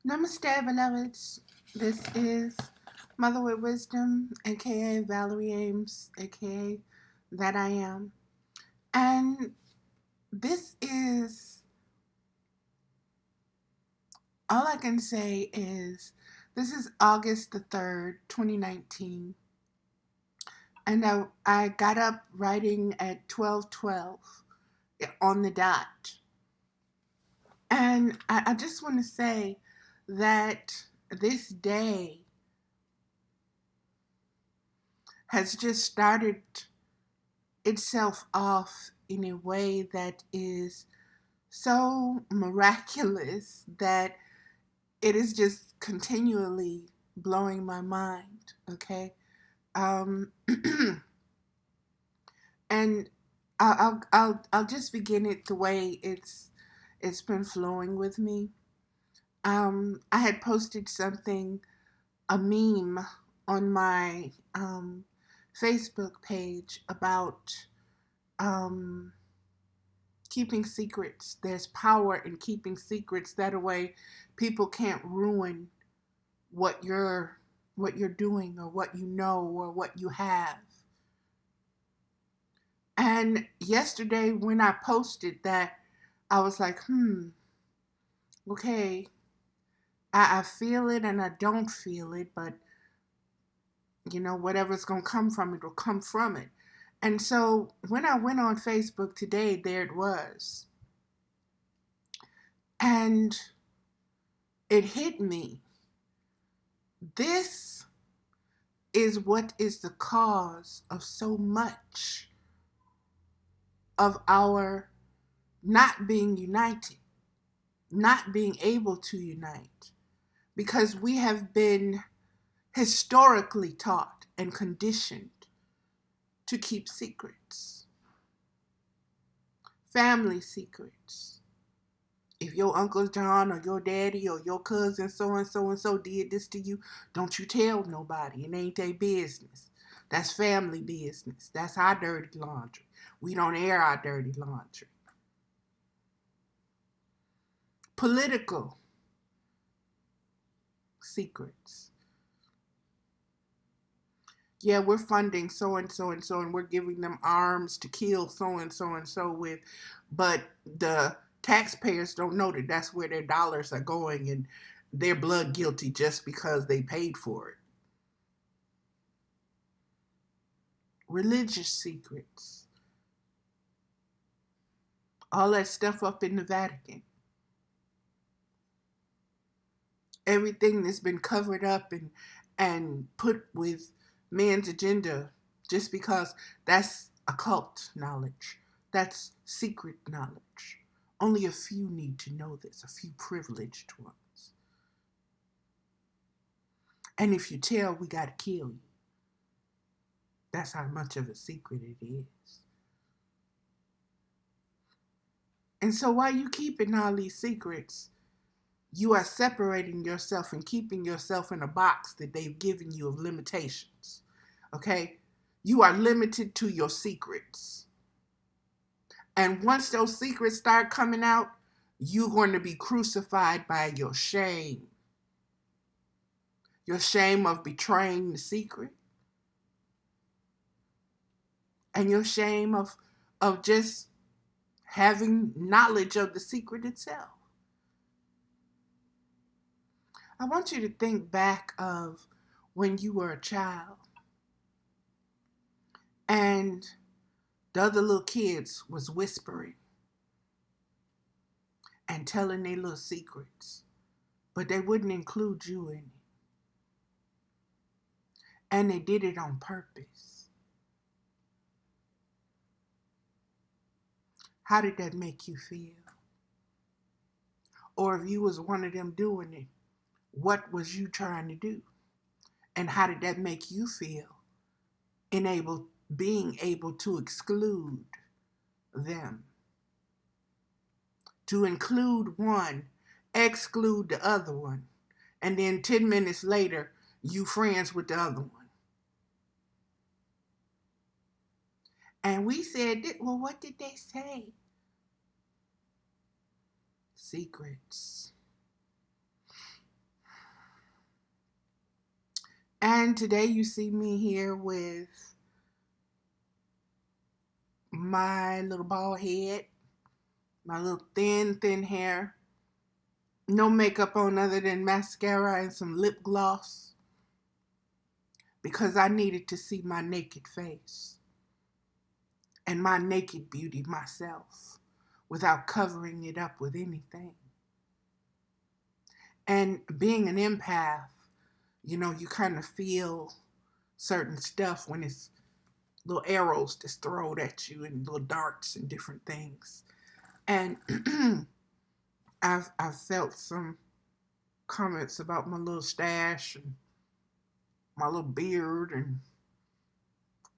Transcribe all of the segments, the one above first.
Namaste, beloveds. This is Mother with Wisdom, aka Valerie Ames, aka That I Am. And all I can say is, this is August the 3rd, 2019. And I got up writing at 12:12 on the dot. And I just want to say that this day has just started itself off in a way that is so miraculous that it is just continually blowing my mind. Okay. um and I'll just begin it the way it's been flowing with me. I had posted something, a meme, on my Facebook page about um keeping secrets. There's power in keeping secrets. That way people can't ruin what you're doing, or what you know, or what you have. And yesterday when I posted that, I was like, okay, I feel it and I don't feel it, but whatever's gonna come from it will come from it. And so when I went on Facebook today, there it was. And it hit me. This is what is the cause of so much of our not being united, not being able to unite, because we have been historically taught and conditioned to keep secrets, family secrets. If your Uncle John or your daddy or your cousin so and so did this to you, don't you tell nobody. It ain't their business. That's family business. That's our dirty laundry. We don't air our dirty laundry. Political secrets. Yeah, we're funding so and so, and we're giving them arms to kill so and so with, but the taxpayers don't know that that's where their dollars are going, and they're blood guilty just because they paid for it. Religious secrets. All that stuff up in the Vatican. Everything that's been covered up and put with man's agenda, just because that's occult knowledge. That's secret knowledge. Only a few need to know this, a few privileged ones. And if you tell, we got to kill you. That's how much of a secret it is. And so while you keeping all these secrets, you are separating yourself and keeping yourself in a box that they've given you of limitations. Okay? You are limited to your secrets. And once those secrets start coming out, you're going to be crucified by your shame. Your shame of betraying the secret. And your shame of just having knowledge of the secret itself. I want you to think back of when you were a child and the other little kids was whispering and telling their little secrets, but they wouldn't include you in it. And they did it on purpose. How did that make you feel? Or if you was one of them doing it, what was you trying to do? And how did that make you feel? Being able to exclude them. To include one, exclude the other one. And then 10 minutes later, you friends with the other one. And we said, well, what did they say? Secrets. And today you see me here with my little bald head, my little thin hair, no makeup on other than mascara and some lip gloss because I needed to see my naked face and my naked beauty myself without covering it up with anything. And being an empath, you kind of feel certain stuff when it's little arrows just thrown at you and little darts and different things. And I've felt some comments about my little stash and my little beard and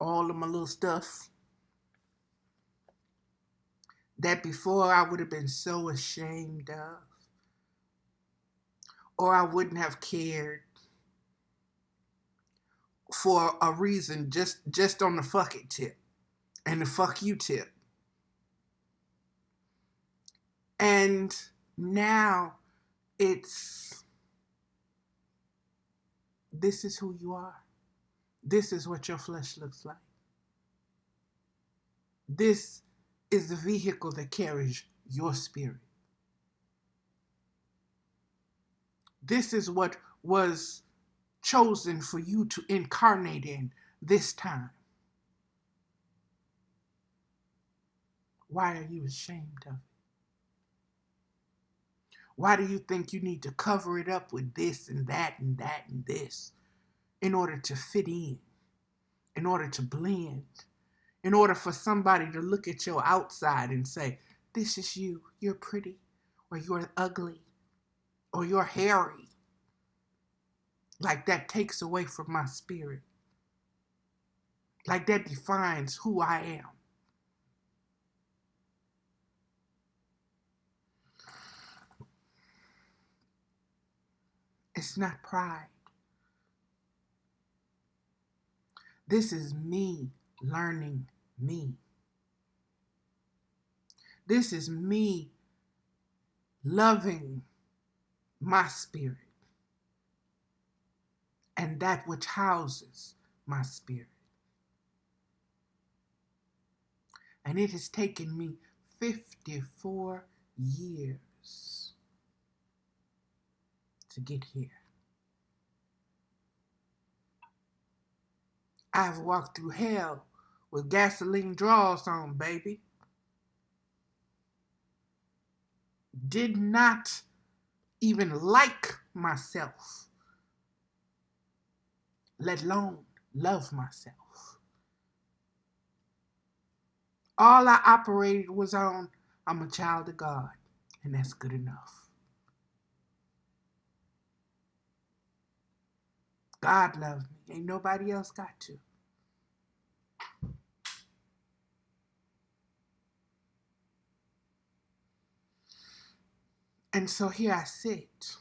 all of my little stuff that before I would have been so ashamed of, or I wouldn't have cared for a reason just on the fuck it tip and the fuck you tip. And now it's, this is who you are. This is what your flesh looks like. This is the vehicle that carries your spirit. This is what was chosen for you to incarnate in this time. Why are you ashamed of it? Why do you think you need to cover it up with this and that and that and this in order to fit in order to blend, in order for somebody to look at your outside and say, this is you, you're pretty, or you're ugly, or you're hairy? Like that takes away from my spirit. Like that defines who I am. It's not pride. This is me learning me. This is me loving my spirit and that which houses my spirit. And it has taken me 54 years to get here. I've walked through hell with gasoline drawers on, baby. Did not even like myself, let alone love myself. All I operated was on, I'm a child of God, and that's good enough. God loves me. Ain't nobody else got to. And so here I sit,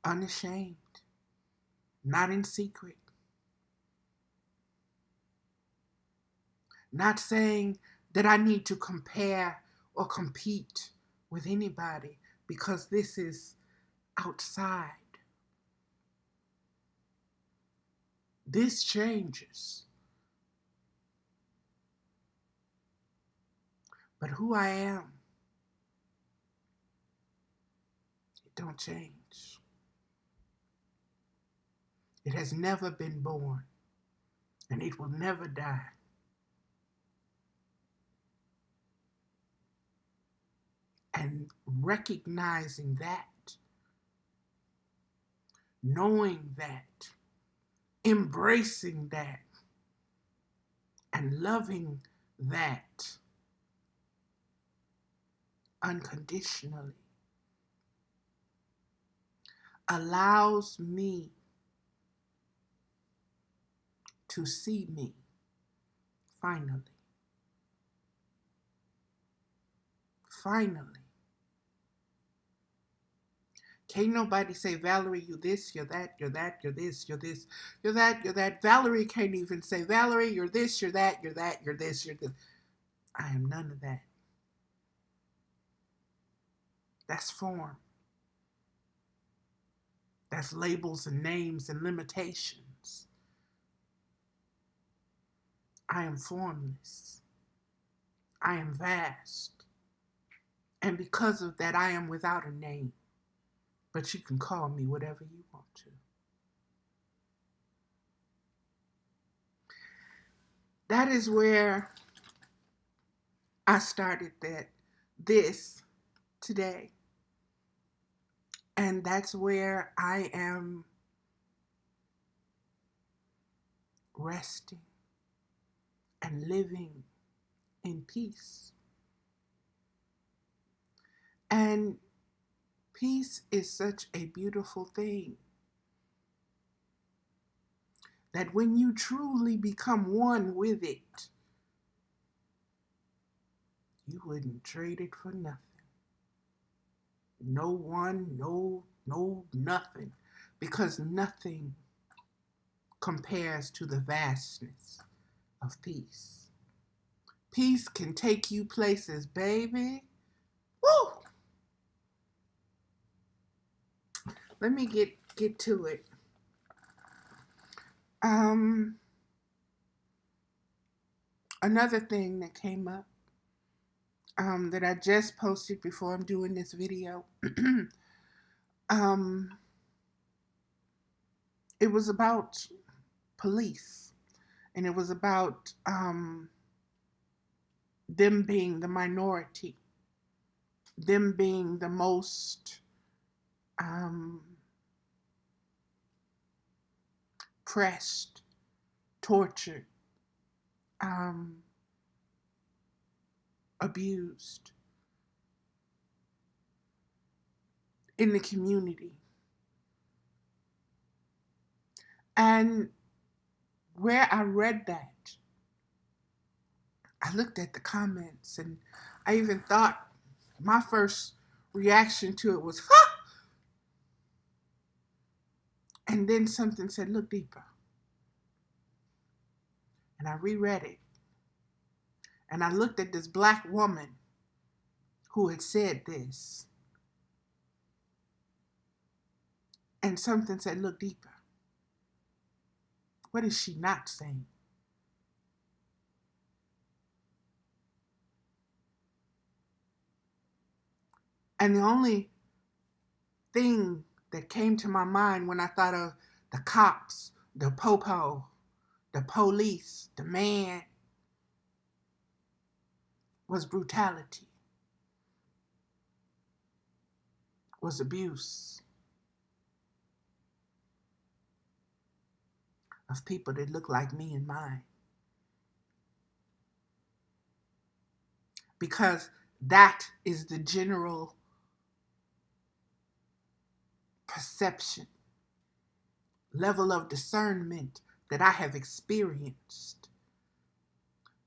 unashamed, not in secret, not saying that I need to compare or compete with anybody because this is outside. This changes. But who I am, it don't change. It has never been born, and it will never die. And recognizing that, knowing that, embracing that, and loving that unconditionally allows me to see me finally. Finally. Can't nobody say, Valerie, you this, you're that, you're that, you're this, you're this, you're that, you're that. Valerie can't even say, Valerie, you're this, you're that, you're that, you're this, you're this. I am none of that. That's form. That's labels and names and limitations. I am formless. I am vast. And because of that, I am without a name. But you can call me whatever you want to. That is where I started this today. And that's where I am resting and living in peace. And peace is such a beautiful thing that when you truly become one with it, you wouldn't trade it for nothing. No one, no, nothing. Because nothing compares to the vastness of peace. Peace can take you places, baby. Woo! Let me get to it. Another thing that came up that I just posted before I'm doing this video. It was about police, and it was about them being the minority, them being the most pressed, tortured, abused in the community. And where I read that, I looked at the comments, and I even thought my first reaction to it was, ha! And then something said, look deeper. And I reread it. And I looked at this black woman who had said this. And something said, look deeper. What is she not saying? And the only thing that came to my mind when I thought of the cops, the popo, the police, the man, was brutality, was abuse of people that look like me and mine. Because that is the general perception, level of discernment that I have experienced.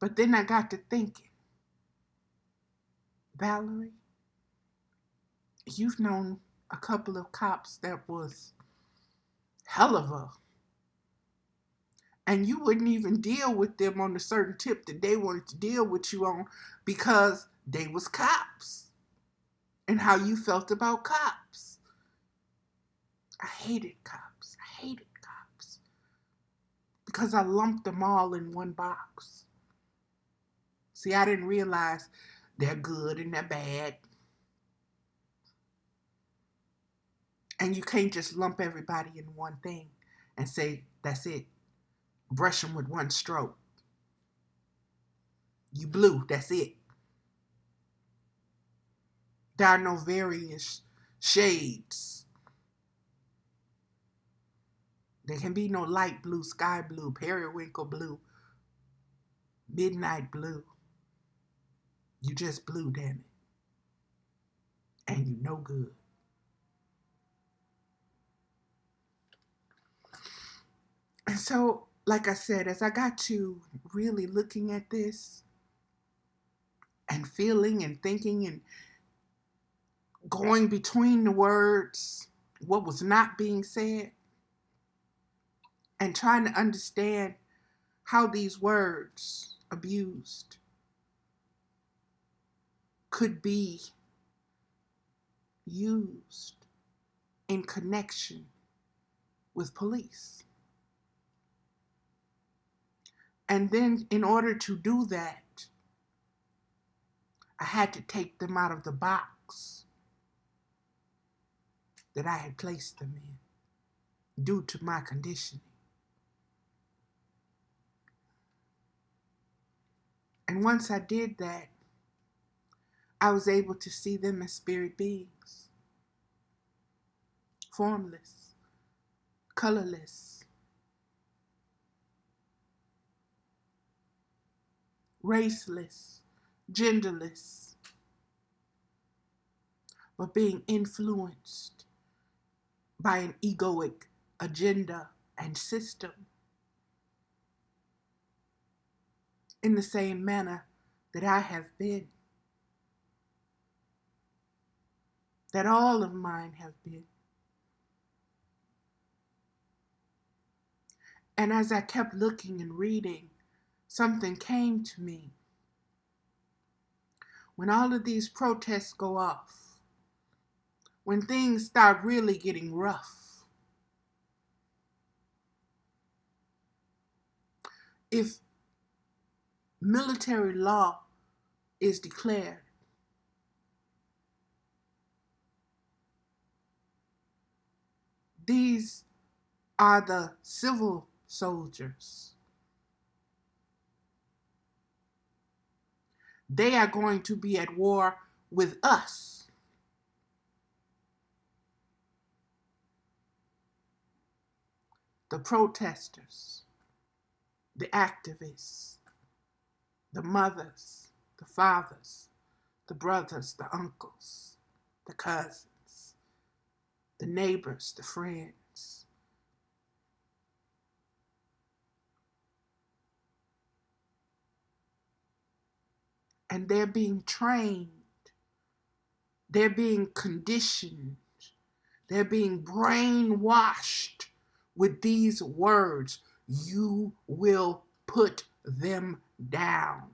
But then I got to thinking, Valerie, you've known a couple of cops that was hell of a, and you wouldn't even deal with them on a certain tip that they wanted to deal with you on because they was cops and how you felt about cops. I hated cops. I hated cops because I lumped them all in one box. See, I didn't realize they're good and they're bad. And you can't just lump everybody in one thing and say, that's it. Brush them with one stroke. You blue, that's it. There are no various shades. There can be no light blue, sky blue, periwinkle blue, midnight blue. You just blue, damn it. And you no good. And so, like I said, as I got to really looking at this and feeling and thinking and going between the words, what was not being said, and trying to understand how these words abused could be used in connection with police. And then in order to do that, I had to take them out of the box that I had placed them in due to my conditioning. And once I did that, I was able to see them as spirit beings, formless, colorless, raceless, genderless, but being influenced by an egoic agenda and system in the same manner that I have been, that all of mine have been. And as I kept looking and reading, something came to me. When all of these protests go off, when things start really getting rough, if military law is declared, these are the civil soldiers. They are going to be at war with us. The protesters, the activists, the mothers, the fathers, the brothers, the uncles, the cousins, the neighbors, the friends. And they're being trained, they're being conditioned, they're being brainwashed with these words: you will put them down.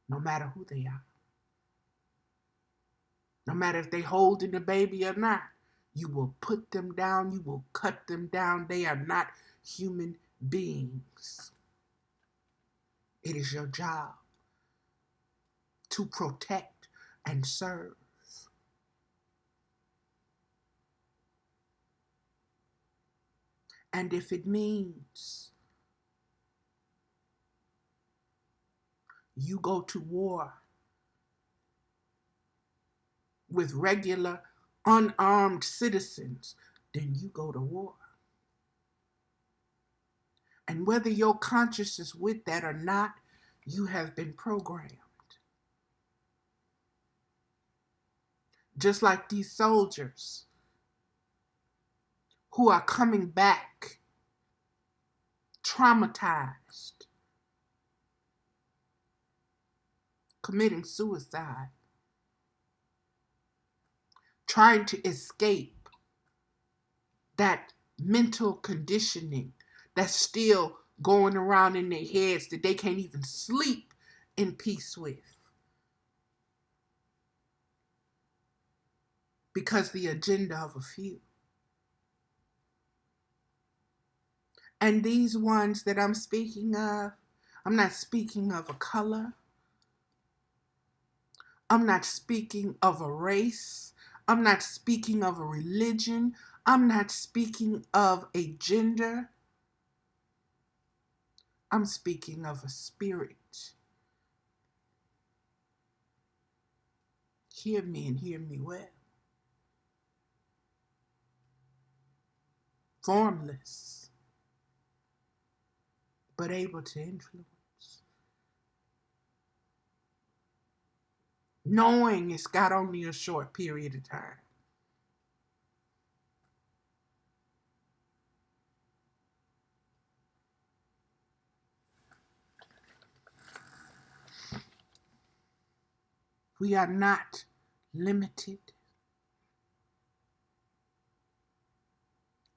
No matter who they are. No matter if they holding the baby or not, you will put them down, you will cut them down. They are not human beings. It is your job to protect and serve. And if it means you go to war with regular unarmed citizens, then you go to war. And whether your conscience is with that or not, you have been programmed. Just like these soldiers who are coming back traumatized, committing suicide, trying to escape that mental conditioning that's still going around in their heads that they can't even sleep in peace with. Because the agenda of a few. And these ones that I'm speaking of, I'm not speaking of a color. I'm not speaking of a race. I'm not speaking of a religion. I'm not speaking of a gender. I'm speaking of a spirit. Hear me and hear me well. Formless, but able to influence. Knowing it's got only a short period of time. We are not limited.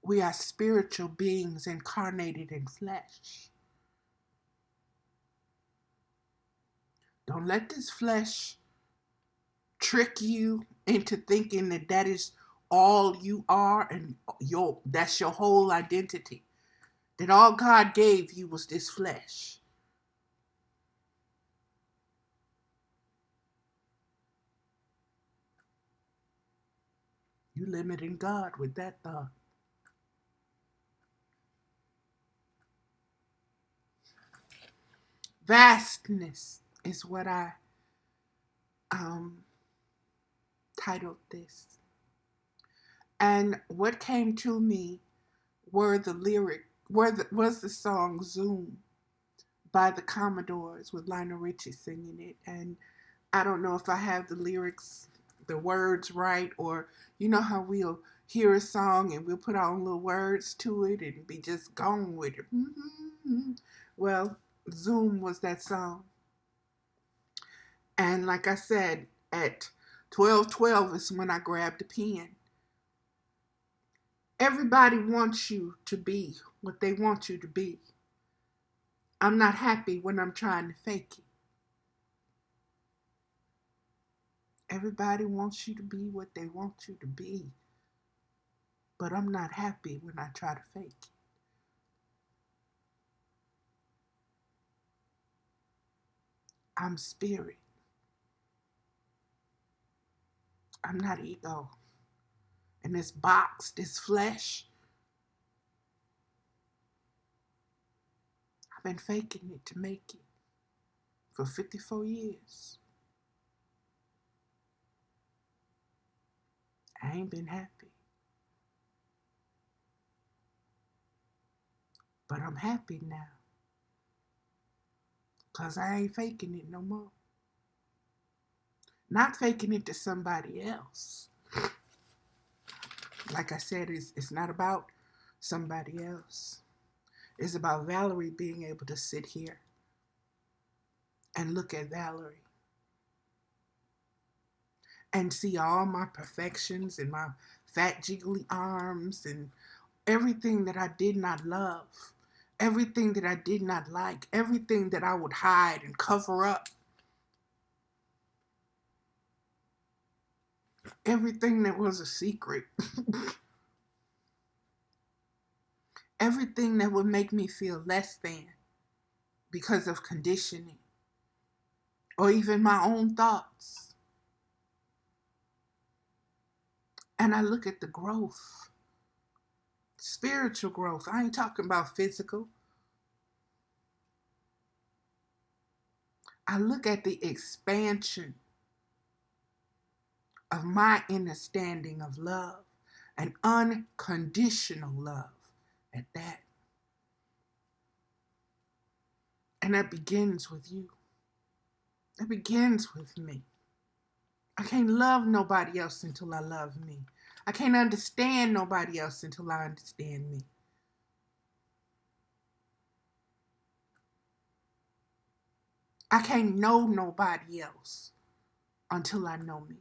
We are spiritual beings incarnated in flesh. Don't let this flesh trick you into thinking that that is all you are and that's your whole identity. That all God gave you was this flesh. You limiting God with that thought. Vastness is what I um, titled this. And what came to me was the song Zoom by the Commodores with Lionel Richie singing it. And I don't know if I have the lyrics, the words right, or you know how we'll hear a song and we'll put our own little words to it and be just gone with it. Mm-hmm. Well, Zoom was that song. And like I said, at 12:12 is when I grabbed the pen. Everybody wants you to be what they want you to be. I'm not happy when I'm trying to fake it. Everybody wants you to be what they want you to be. But I'm not happy when I try to fake it. I'm spirit. I'm not ego. And this box, this flesh, I've been faking it to make it for 54 years. I ain't been happy. But I'm happy now. Because I ain't faking it no more. Not faking it to somebody else. Like I said, it's not about somebody else. It's about Valerie being able to sit here and look at Valerie and see all my perfections and my fat jiggly arms and everything that I did not love, everything that I did not like, everything that I would hide and cover up, everything that was a secret, everything that would make me feel less than because of conditioning or even my own thoughts. And I look at the growth, spiritual growth. I ain't talking about physical. I look at the expansion of my understanding of love and unconditional love at that. And that begins with you. That begins with me. I can't love nobody else until I love me. I can't understand nobody else until I understand me. I can't know nobody else until I know me.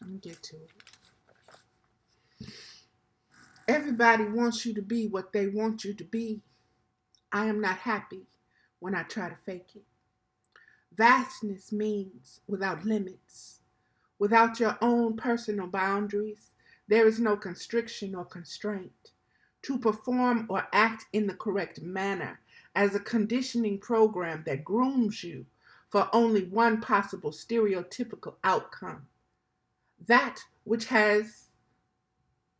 Let me get to it. Everybody wants you to be what they want you to be. I am not happy when I try to fake it. Vastness means without limits. Without your own personal boundaries, there is no constriction or constraint. To perform or act in the correct manner as a conditioning program that grooms you for only one possible stereotypical outcome. That which has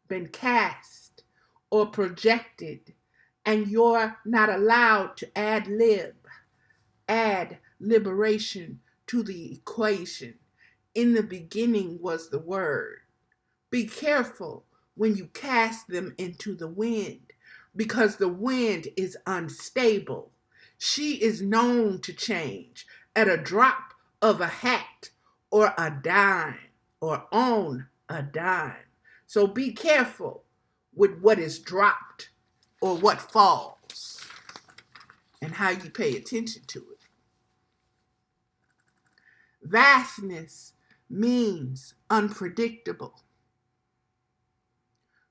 been cast or projected, and you're not allowed to add liberation to the equation. In the beginning was the Word. Be careful when you cast them into the wind, because the wind is unstable. She is known to change at a drop of a hat or a dime or on a dime. So be careful with what is dropped or what falls and how you pay attention to it. Vastness means unpredictable.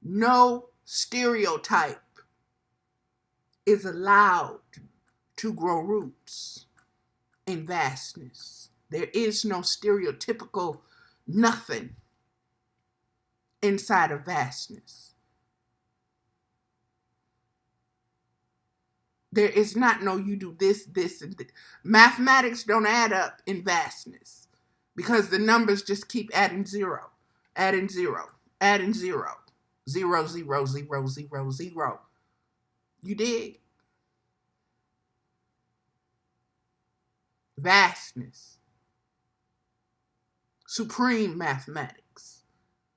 No stereotype is allowed to grow roots in vastness. There is no stereotypical nothing inside of vastness. There is not no you do this, this, and this. Mathematics don't add up in vastness because the numbers just keep adding zero, adding zero, adding zero, zero, zero, zero, zero, zero. You dig? Vastness, supreme mathematics,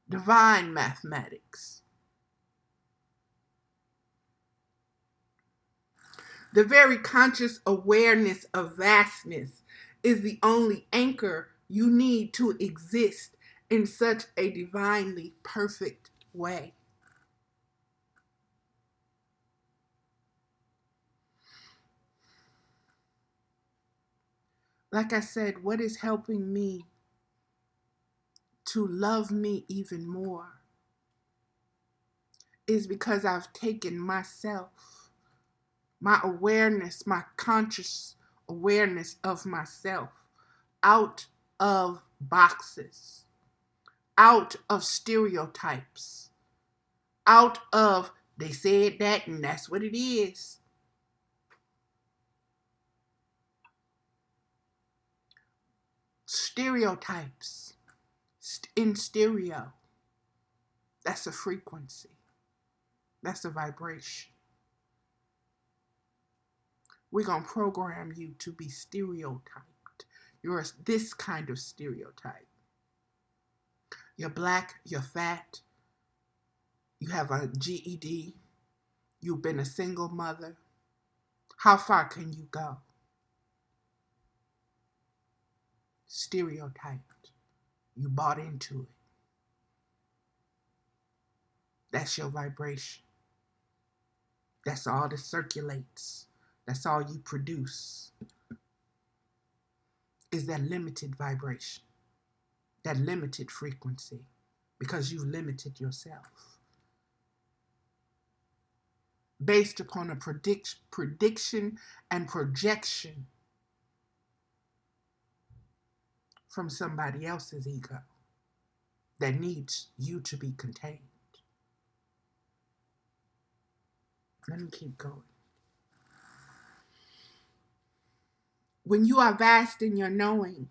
divine mathematics. The very conscious awareness of vastness is the only anchor you need to exist in such a divinely perfect way. Like I said, what is helping me to love me even more is because I've taken myself, my awareness, my conscious awareness of myself out of boxes, out of stereotypes, out of they said that and that's what it is. Stereotypes in stereo. That's a frequency. That's a vibration. We're going to program you to be stereotyped. You're this kind of stereotype. You're black, you're fat, you have a GED, you've been a single mother. How far can you go? Stereotyped. You bought into it. That's your vibration. That's all that circulates. That's all you produce. Is that limited vibration, that limited frequency, because you've limited yourself. Based upon a prediction and projection from somebody else's ego that needs you to be contained. Let me keep going. When you are vast in your knowing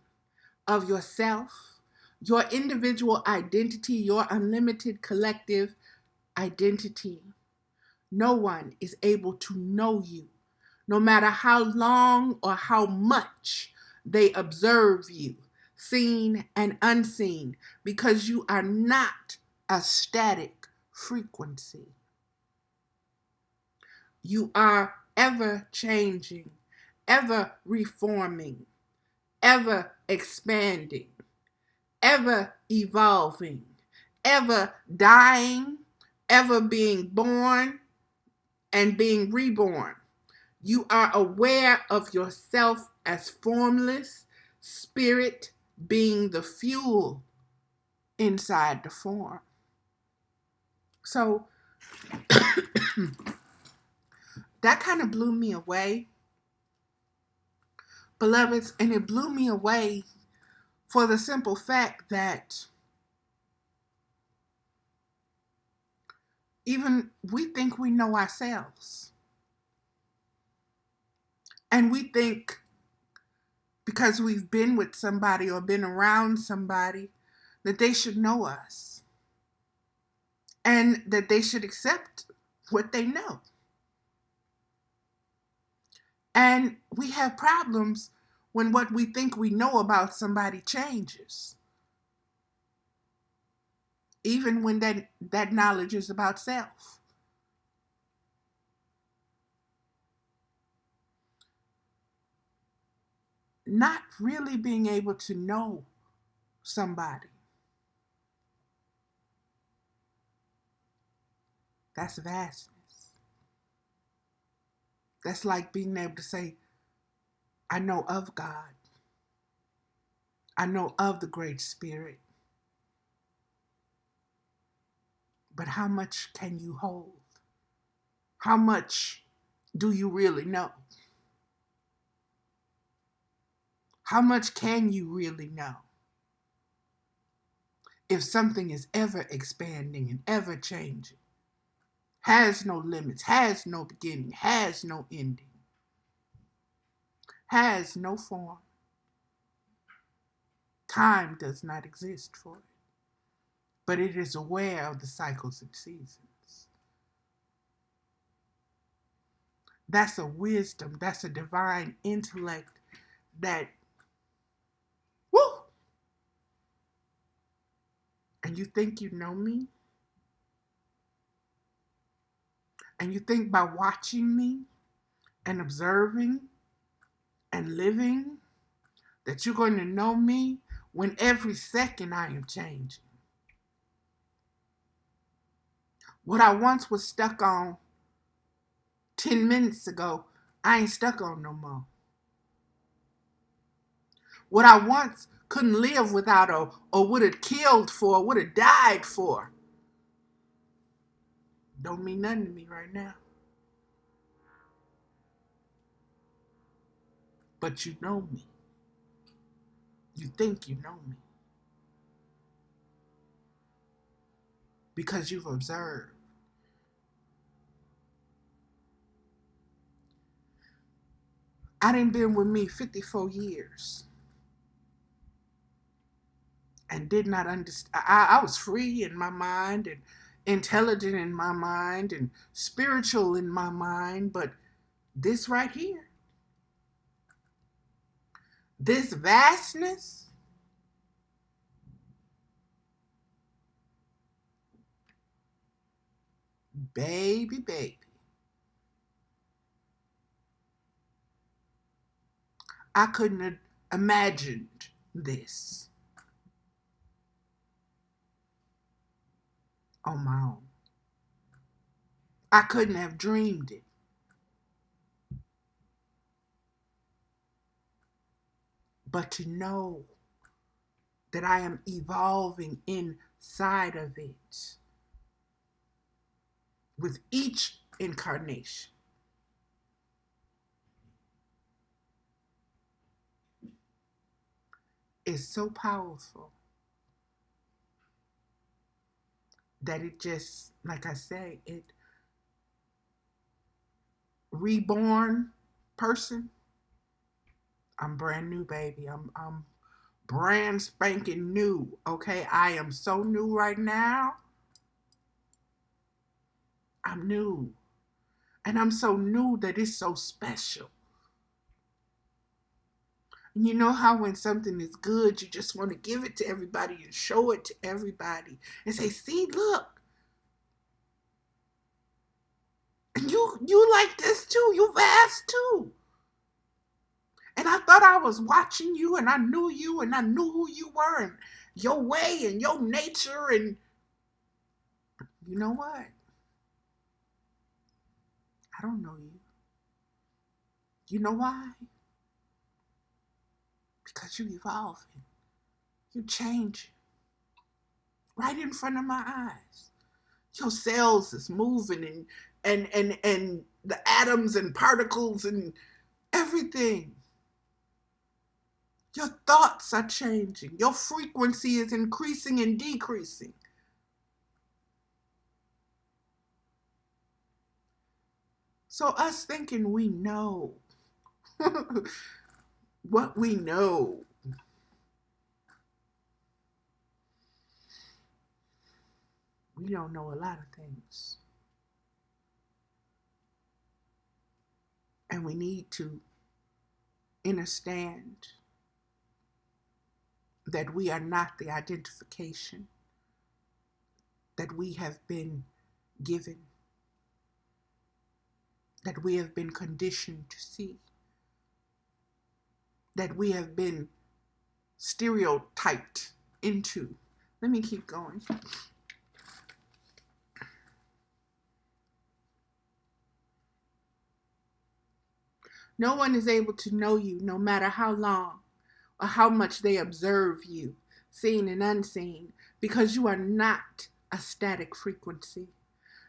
of yourself, your individual identity, your unlimited collective identity, no one is able to know you, no matter how long or how much they observe you, seen and unseen, because you are not a static frequency. You are ever changing, ever reforming, ever expanding, ever evolving, ever dying, ever being born and being reborn. You are aware of yourself as formless, spirit being the fuel inside the form. So that kind of blew me away, beloveds, and it blew me away for the simple fact that even we think we know ourselves. And we think because we've been with somebody or been around somebody that they should know us and that they should accept what they know. And we have problems when what we think we know about somebody changes, even when that knowledge is about self. Not really being able to know somebody. That's vastness. That's like being able to say, I know of God. I know of the Great Spirit. But how much can you hold? How much do you really know? How much can you really know if something is ever expanding and ever changing, has no limits, has no beginning, has no ending, has no form? Time does not exist for it, but it is aware of the cycles and seasons. That's a wisdom, that's a divine intellect that, woo! And you think you know me? And you think by watching me and observing and living that you're going to know me when every second I am changing? What I once was stuck on 10 minutes ago, I ain't stuck on no more. What I once couldn't live without or would have killed for, would have died for, don't mean nothing to me right now. But you know me. You think you know me. Because you've observed. I done been with me 54 years and did not understand. I was free in my mind and intelligent in my mind and spiritual in my mind, but this right here, this vastness, baby, I couldn't have imagined this on my own. I couldn't have dreamed it. But to know that I am evolving inside of it with each incarnation is so powerful that it just, like I say, it reborn person. I'm brand new, baby. I'm brand spanking new. Okay, I am so new right now. I'm new. And I'm so new that it's so special. And you know how when something is good, you just want to give it to everybody and show it to everybody and say, see, look. And you like this too. You vast too. And I thought I was watching you and I knew you and I knew who you were and your way and your nature. And you know what? I don't know you. You know why? Because you evolving. You changing. Right in front of my eyes. Your cells is moving and the atoms and particles and everything. Your thoughts are changing. Your frequency is increasing and decreasing. So us thinking we know what we know. We don't know a lot of things. And we need to understand that we are not the identification that we have been given, that we have been conditioned to see, that we have been stereotyped into. Let me keep going. No one is able to know you no matter how long or how much they observe you, seen and unseen, because you are not a static frequency.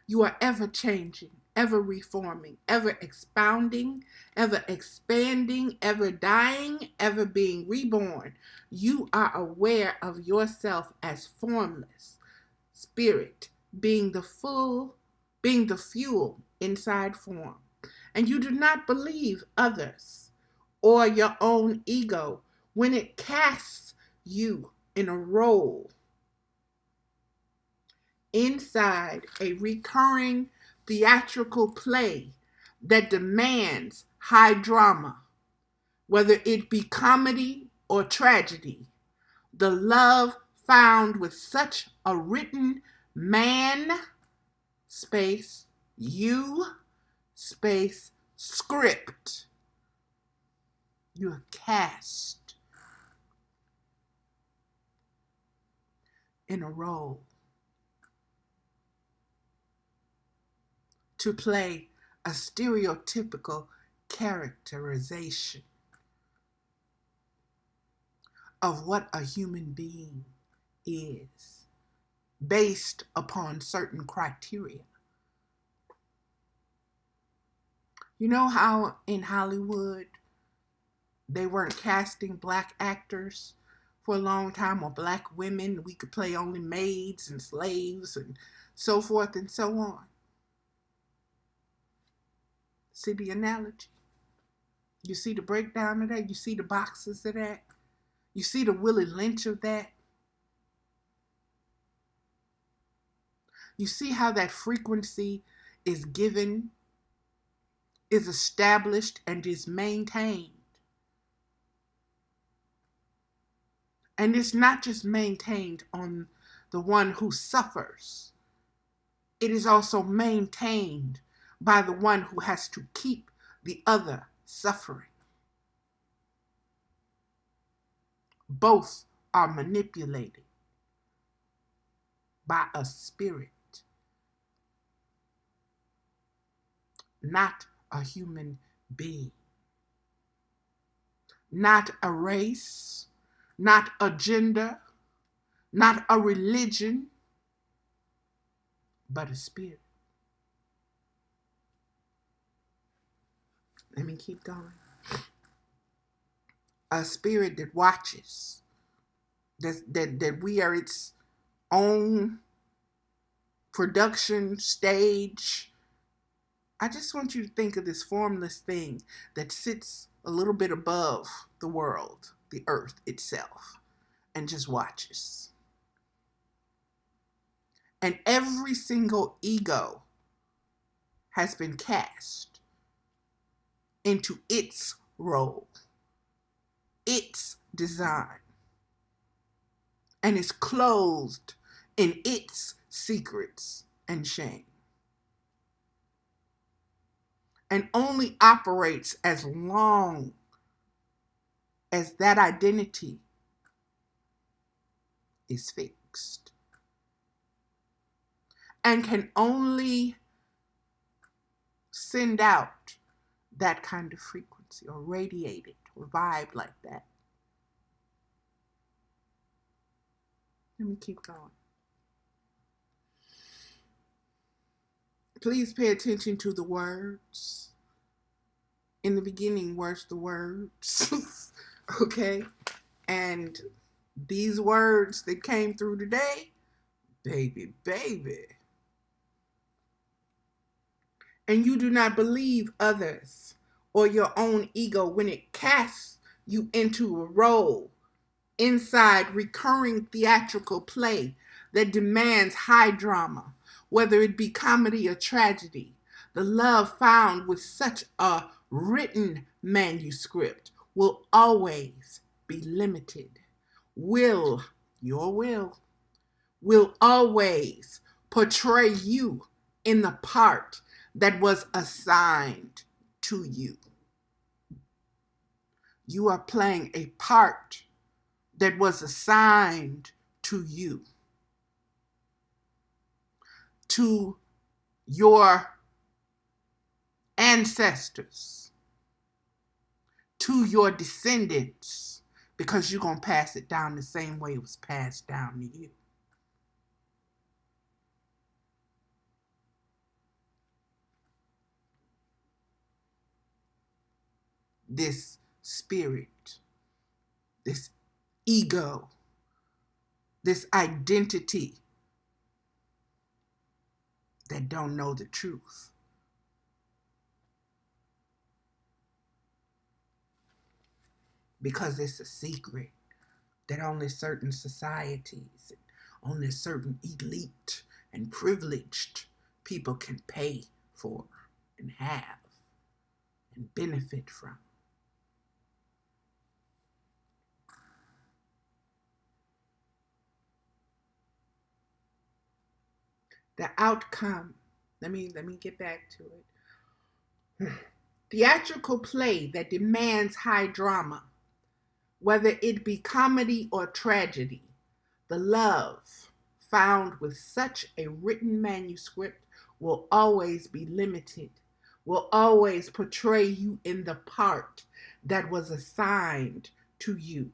You are ever changing, ever reforming, ever expounding, ever expanding, ever dying, ever being reborn. You are aware of yourself as formless, spirit, being the fuel inside form. And you do not believe others or your own ego when it casts you in a role inside a recurring theatrical play that demands high drama, whether it be comedy or tragedy. The love found with such a written man, space, you, space, script. You're cast in a role to play a stereotypical characterization of what a human being is based upon certain criteria. You know how in Hollywood they weren't casting black actors for a long time, or black women? We could play only maids and slaves and so forth and so on. See the analogy? You see the breakdown of that? You see the boxes of that? You see the Willie Lynch of that? You see how that frequency is given, is established, and is maintained. And it's not just maintained on the one who suffers. It is also maintained by the one who has to keep the other suffering. Both are manipulated by a spirit, not a human being, not a race, not a gender, not a religion, but a spirit. Let me keep going. A spirit that watches, that we are its own production stage. I just want you to think of this formless thing that sits a little bit above the world, the earth itself, and just watches. And every single ego has been cast into its role, its design, and is clothed in its secrets and shame, and only operates as long as that identity is fixed, and can only send out that kind of frequency, or radiate it, or vibe like that. Let me keep going. Please pay attention to the words. In the beginning were the words. Okay? And these words that came through today, baby, baby. And you do not believe others or your own ego when it casts you into a role inside recurring theatrical play that demands high drama, whether it be comedy or tragedy. The love found with such a written manuscript will always be limited. Your will always portray you in the part that was assigned to you. You are playing a part that was assigned to you, to your ancestors, to your descendants, because you're going to pass it down the same way it was passed down to you. this spirit, this ego, this identity that don't know the truth. Because it's a secret that only certain societies, only certain elite and privileged people can pay for and have and benefit from. The outcome, let me get back to it. Theatrical play that demands high drama, whether it be comedy or tragedy, the love found with such a written manuscript will always be limited, will always portray you in the part that was assigned to you.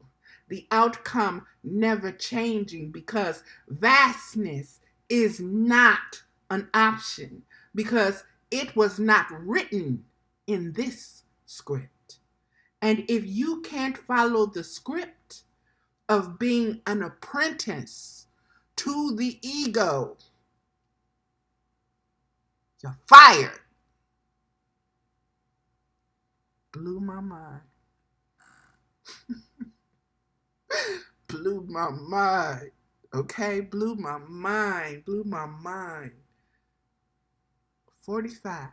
The outcome never changing because vastness is not an option, because it was not written in this script. And if you can't follow the script of being an apprentice to the ego, you're fired. Blew my mind. Blew my mind. Okay, blew my mind. 45.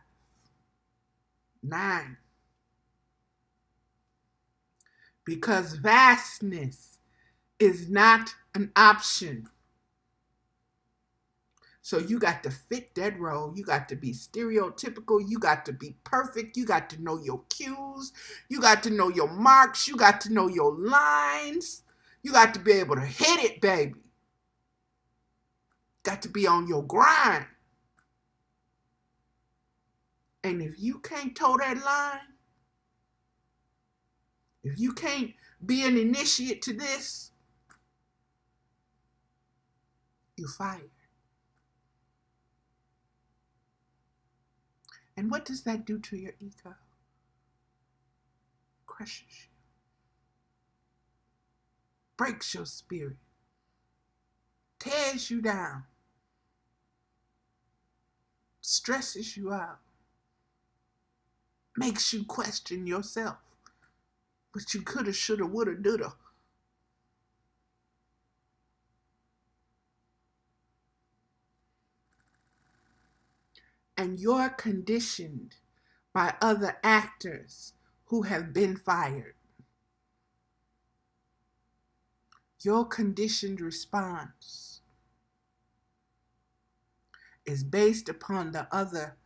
9. Because vastness is not an option. So you got to fit that role. You got to be stereotypical. You got to be perfect. You got to know your cues. You got to know your marks. You got to know your lines. You got to be able to hit it, baby. Got to be on your grind. And if you can't toe that line, if you can't be an initiate to this, you're fired. And what does that do to your ego? Crushes you. Breaks your spirit. Tears you down. Stresses you out. Makes you question yourself. But you coulda, shoulda, woulda, doulda. And you're conditioned by other actors who have been fired. Your conditioned response is based upon the other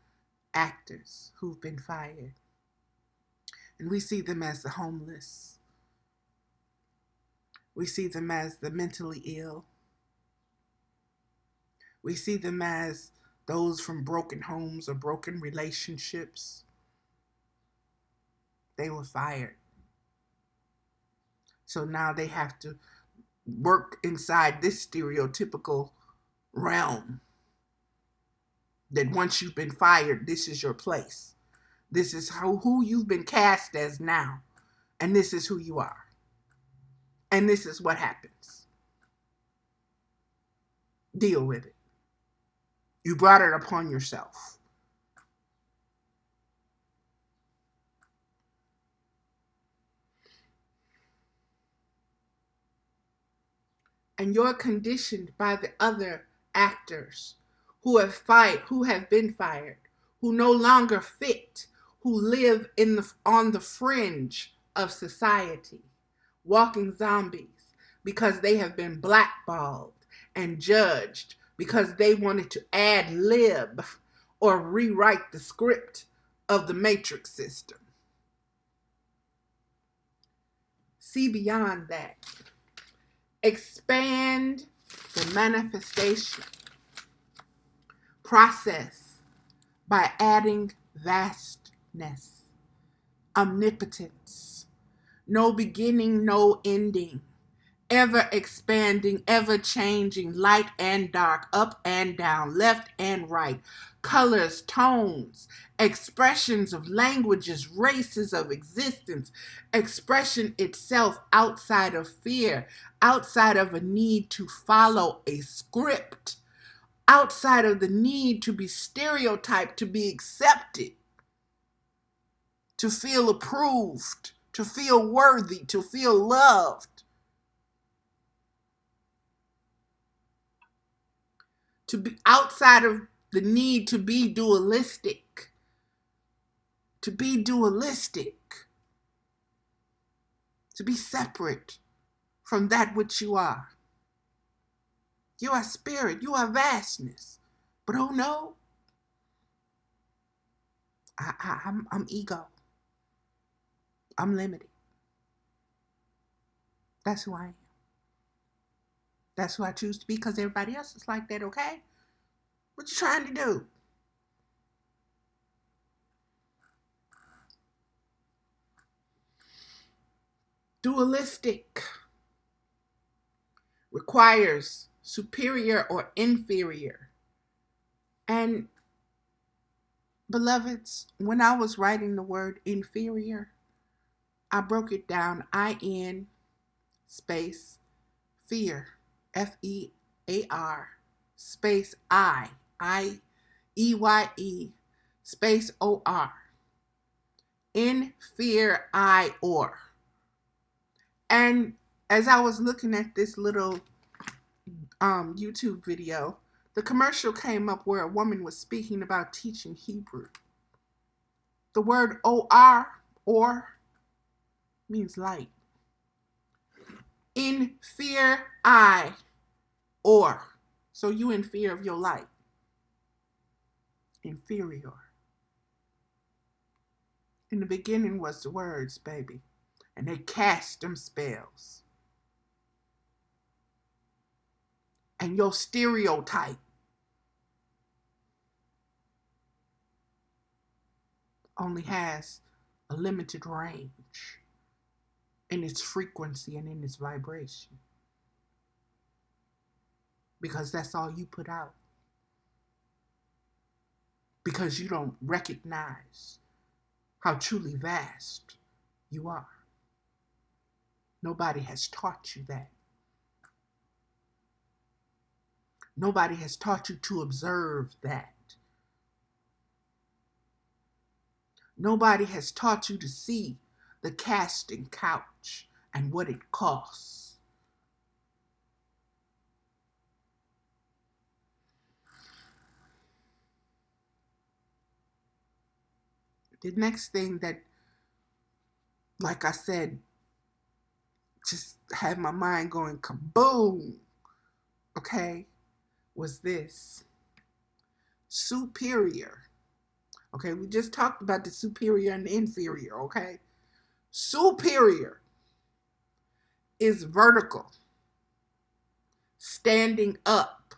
actors who've been fired. And we see them as the homeless. We see them as the mentally ill. We see them as those from broken homes or broken relationships. They were fired. So now they have to work inside this stereotypical realm that once you've been fired, this is your place. This is who you've been cast as now. And this is who you are. And this is what happens. Deal with it. You brought it upon yourself. And you're conditioned by the other actors who have been fired, who no longer fit, who live on the fringe of society, walking zombies, because they have been blackballed and judged because they wanted to ad lib or rewrite the script of the matrix system. See beyond that. Expand the manifestation process by adding vastness, omnipotence, no beginning, no ending, ever expanding, ever changing, light and dark, up and down, left and right, colors, tones, expressions of languages, races of existence, expression itself outside of fear, outside of a need to follow a script, outside of the need to be stereotyped, to be accepted, to feel approved, to feel worthy, to feel loved, to be outside of the need to be dualistic, to be dualistic, to be separate from that which you are. You are spirit, you are vastness. But oh no, I'm ego. I'm limited. That's who I am. That's who I choose to be because everybody else is like that, okay? What you trying to do? Dualistic requires superior or inferior. And beloveds, when I was writing the word inferior, I broke it down. I-N space fear, F-E-A-R space I-E-Y-E space O-R. In fear, I-or. And as I was looking at this little YouTube video, the commercial came up where a woman was speaking about teaching Hebrew. The word O-R, or, means light. In fear, I, or. So you in fear of your light. Inferior. In the beginning was the words, baby. And they cast them spells. And your stereotype only has a limited range in its frequency and in its vibration. Because that's all you put out. Because you don't recognize how truly vast you are. Nobody has taught you that. Nobody has taught you to observe that. Nobody has taught you to see the casting couch and what it costs. The next thing that, like I said, just had my mind going kaboom, okay, was this. Superior. Okay, we just talked about the superior and the inferior, okay? Superior is vertical, standing up.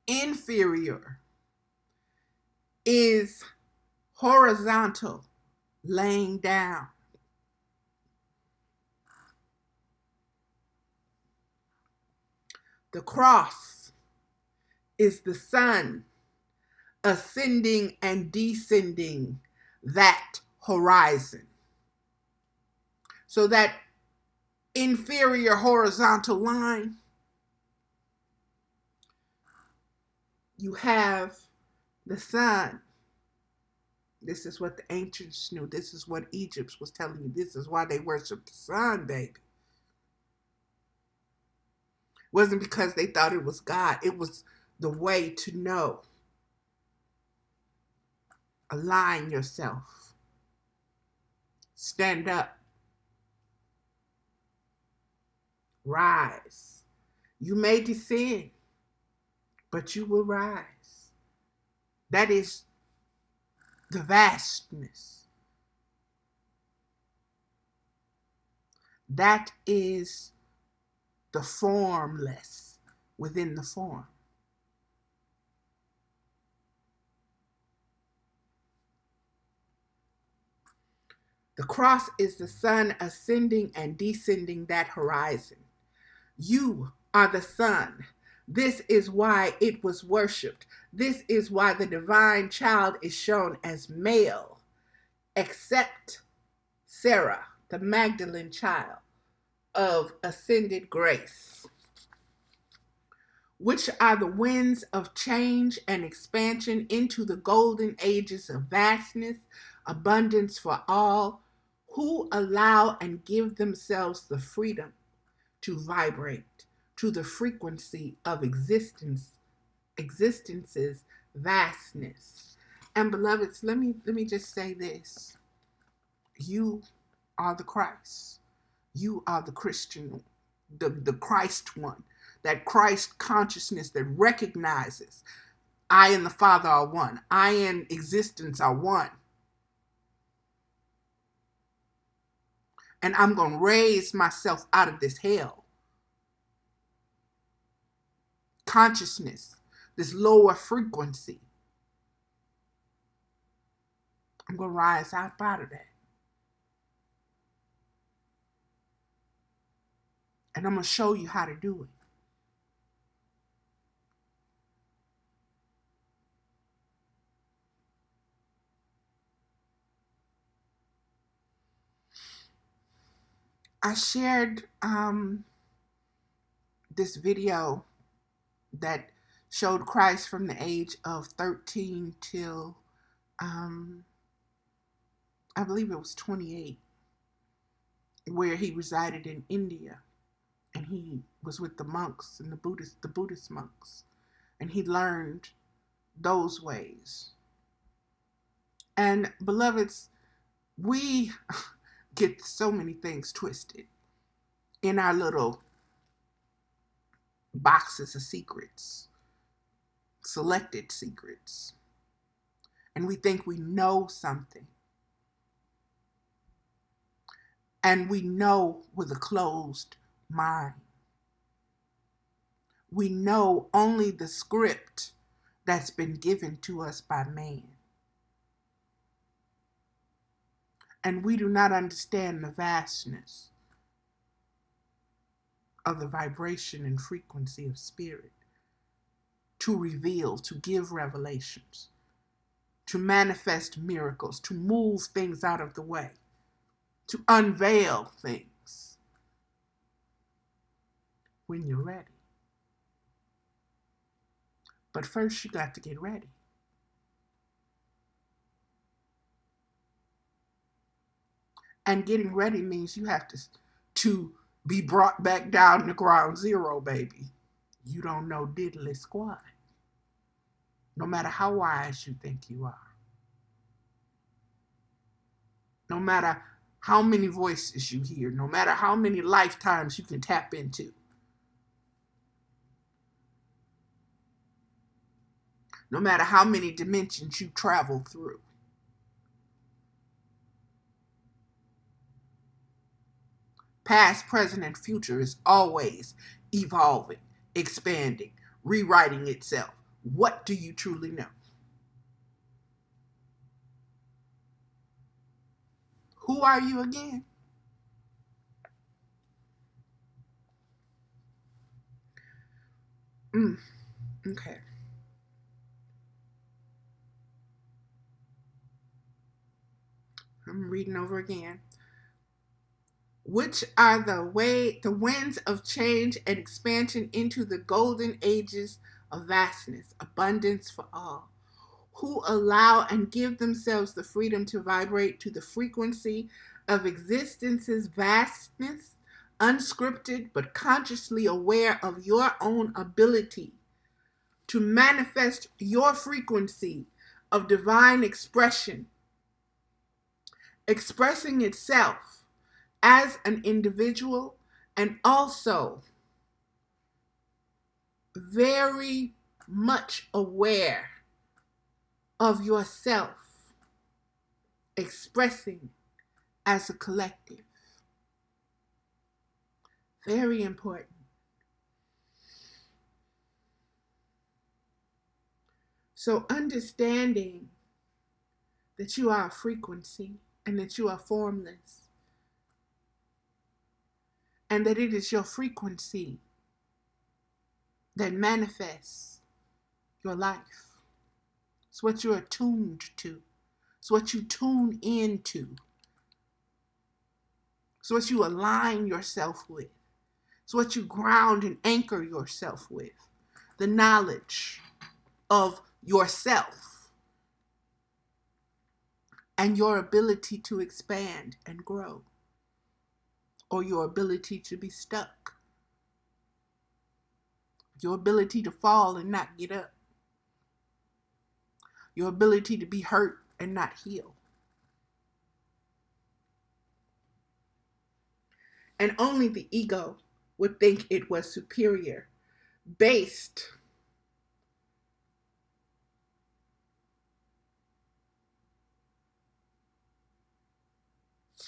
Inferior is horizontal, laying down. The cross is the sun ascending and descending that horizon. So that inferior horizontal line, you have the sun. This is what the ancients knew. This is what Egypt was telling you. This is why they worshiped the sun, baby. It wasn't because they thought it was God. It was the way to know. Align yourself. Stand up. Rise. You may descend, but you will rise. That is the vastness. That is the formless within the form. The cross is the sun ascending and descending that horizon. You are the sun. This is why it was worshipped. This is why the divine child is shown as male, except Sarah, the Magdalene child of ascended grace, which are the winds of change and expansion into the golden ages of vastness, abundance for all, who allow and give themselves the freedom to vibrate to the frequency of existence's vastness. And beloveds, let me just say this. You are the Christ. You are the Christian, the Christ one. That Christ consciousness that recognizes I and the Father are one. I and existence are one. And I'm going to raise myself out of this hell. Consciousness, this lower frequency. I'm going to rise out of that. And I'm going to show you how to do it. I shared this video that showed Christ from the age of 13 till I believe it was 28, where he resided in India, and he was with the monks and the Buddhist monks, and he learned those ways. And beloveds, we get so many things twisted in our little boxes of secrets, selected secrets. And we think we know something. And we know with a closed mind. We know only the script that's been given to us by man. And we do not understand the vastness of the vibration and frequency of spirit to reveal, to give revelations, to manifest miracles, to move things out of the way, to unveil things when you're ready. But first you got to get ready. And getting ready means you have to be brought back down to ground zero, baby. You don't know diddly squat. No matter how wise you think you are. No matter how many voices you hear. No matter how many lifetimes you can tap into. No matter how many dimensions you travel through. Past, present, and future is always evolving, expanding, rewriting itself. What do you truly know? Who are you again? Okay. I'm reading over again. Which are the winds of change and expansion into the golden ages of vastness, abundance for all, who allow and give themselves the freedom to vibrate to the frequency of existence's vastness, unscripted but consciously aware of your own ability to manifest your frequency of divine expression, expressing itself as an individual, and also very much aware of yourself, expressing as a collective. Very important. So understanding that you are a frequency, and that you are formless, and that it is your frequency that manifests your life. It's what you're attuned to. It's what you tune into. It's what you align yourself with. It's what you ground and anchor yourself with. The knowledge of yourself and your ability to expand and grow, or your ability to be stuck, your ability to fall and not get up, your ability to be hurt and not heal. And only the ego would think it was superior based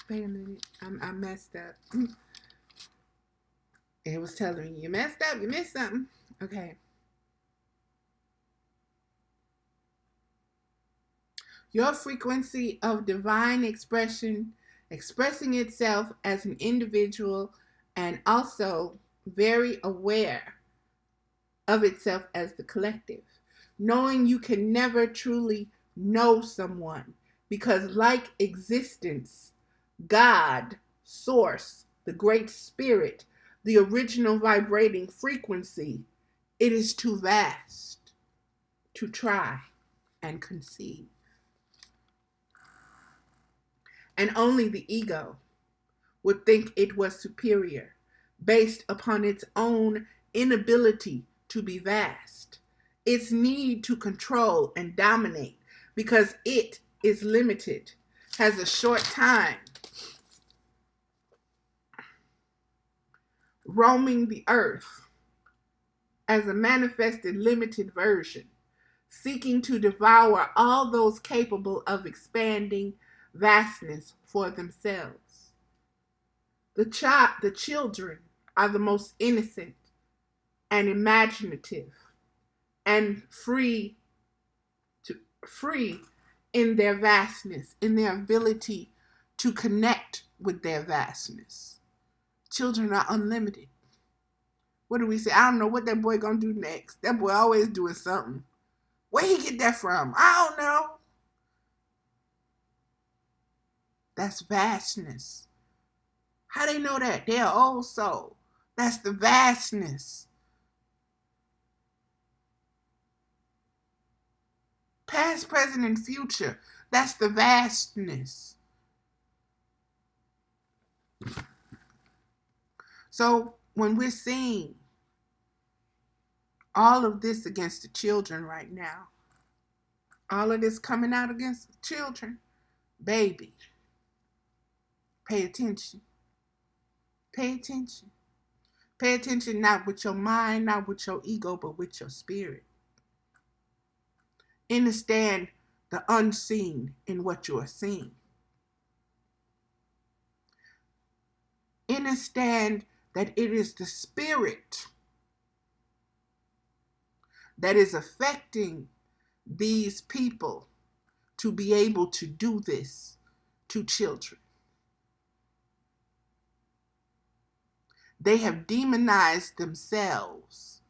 wait a minute, I messed up. It was telling me, you messed up, you missed something. Okay. Your frequency of divine expression, expressing itself as an individual and also very aware of itself as the collective. Knowing you can never truly know someone because, like existence, God, Source, the Great Spirit, the original vibrating frequency, it is too vast to try and conceive. And only the ego would think it was superior based upon its own inability to be vast, its need to control and dominate because it is limited, has a short time roaming the earth as a manifested limited version, seeking to devour all those capable of expanding vastness for themselves. The children are the most innocent and imaginative and free in their vastness, in their ability to connect with their vastness. Children are unlimited. What do we say? I don't know what that boy gonna do next. That boy always doing something. Where he get that from? I don't know. That's vastness. How they know that? They're old soul. That's the vastness. Past, present, and future. That's the vastness. So when we're seeing all of this against the children right now, all of this coming out against the children, baby, pay attention. Pay attention. Pay attention not with your mind, not with your ego, but with your spirit. Understand the unseen in what you are seeing. Understand that it is the spirit that is affecting these people to be able to do this to children. They have demonized themselves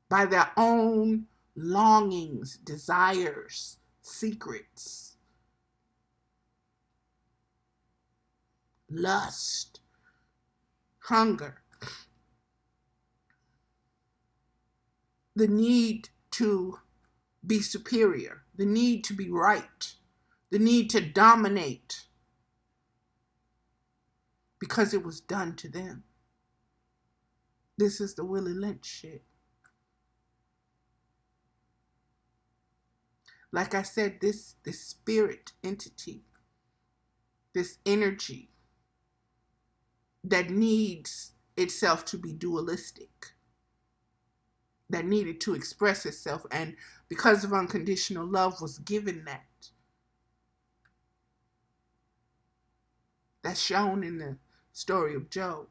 by their own longings, desires, secrets, lust, hunger, the need to be superior, the need to be right, the need to dominate because it was done to them. This is the Willie Lynch shit. Like I said, this spirit entity, this energy that needs itself to be dualistic, that needed to express itself, and because of unconditional love was given that. That's shown in the story of Job.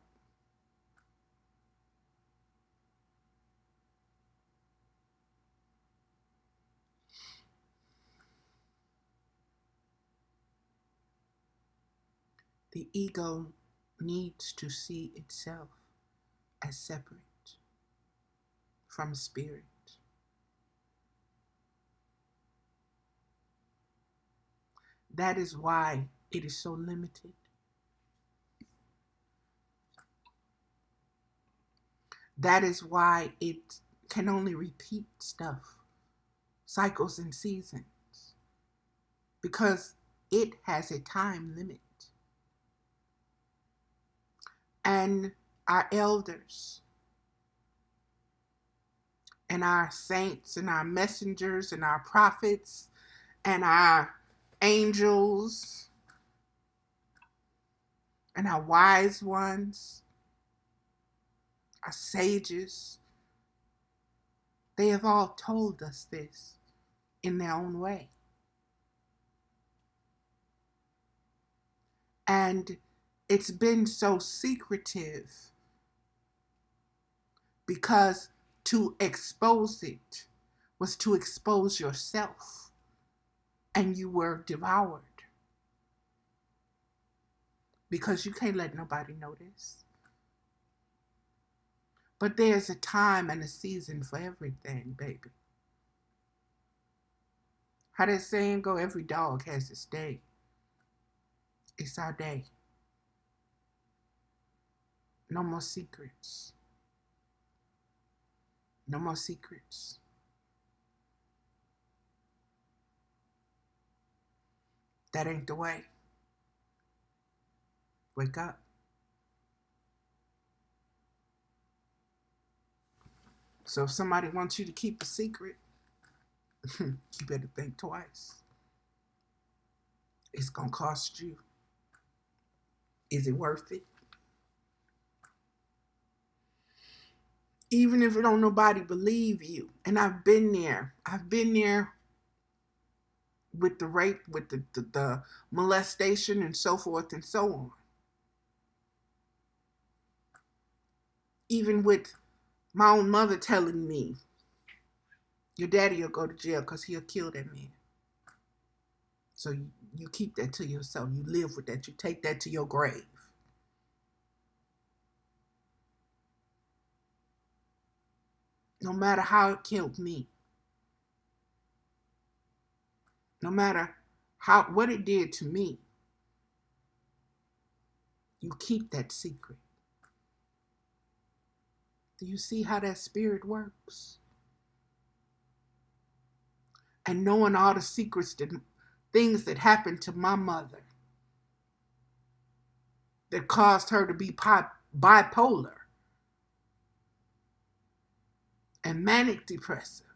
The ego needs to see itself as separate from spirit. That is why it is so limited. That is why it can only repeat stuff, cycles and seasons, because it has a time limit. And our elders and our saints and our messengers and our prophets and our angels and our wise ones, our sages, they have all told us this in their own way. And it's been so secretive because to expose it was to expose yourself, and you were devoured because you can't let nobody know this. But there's a time and a season for everything, baby. How that saying go, every dog has its day. It's our day. No more secrets. No more secrets. That ain't the way. Wake up. So if somebody wants you to keep a secret, you better think twice. It's going to cost you. Is it worth it? Even if it don't nobody believe you. And I've been there. I've been there with the rape, with the molestation and so forth and so on. Even with my own mother telling me, your daddy will go to jail because he'll kill that man. So you keep that to yourself. You live with that. You take that to your grave. No matter how it killed me. No matter what it did to me. You keep that secret. Do you see how that spirit works? And knowing all the secrets, things that happened to my mother that caused her to be bipolar and manic depressive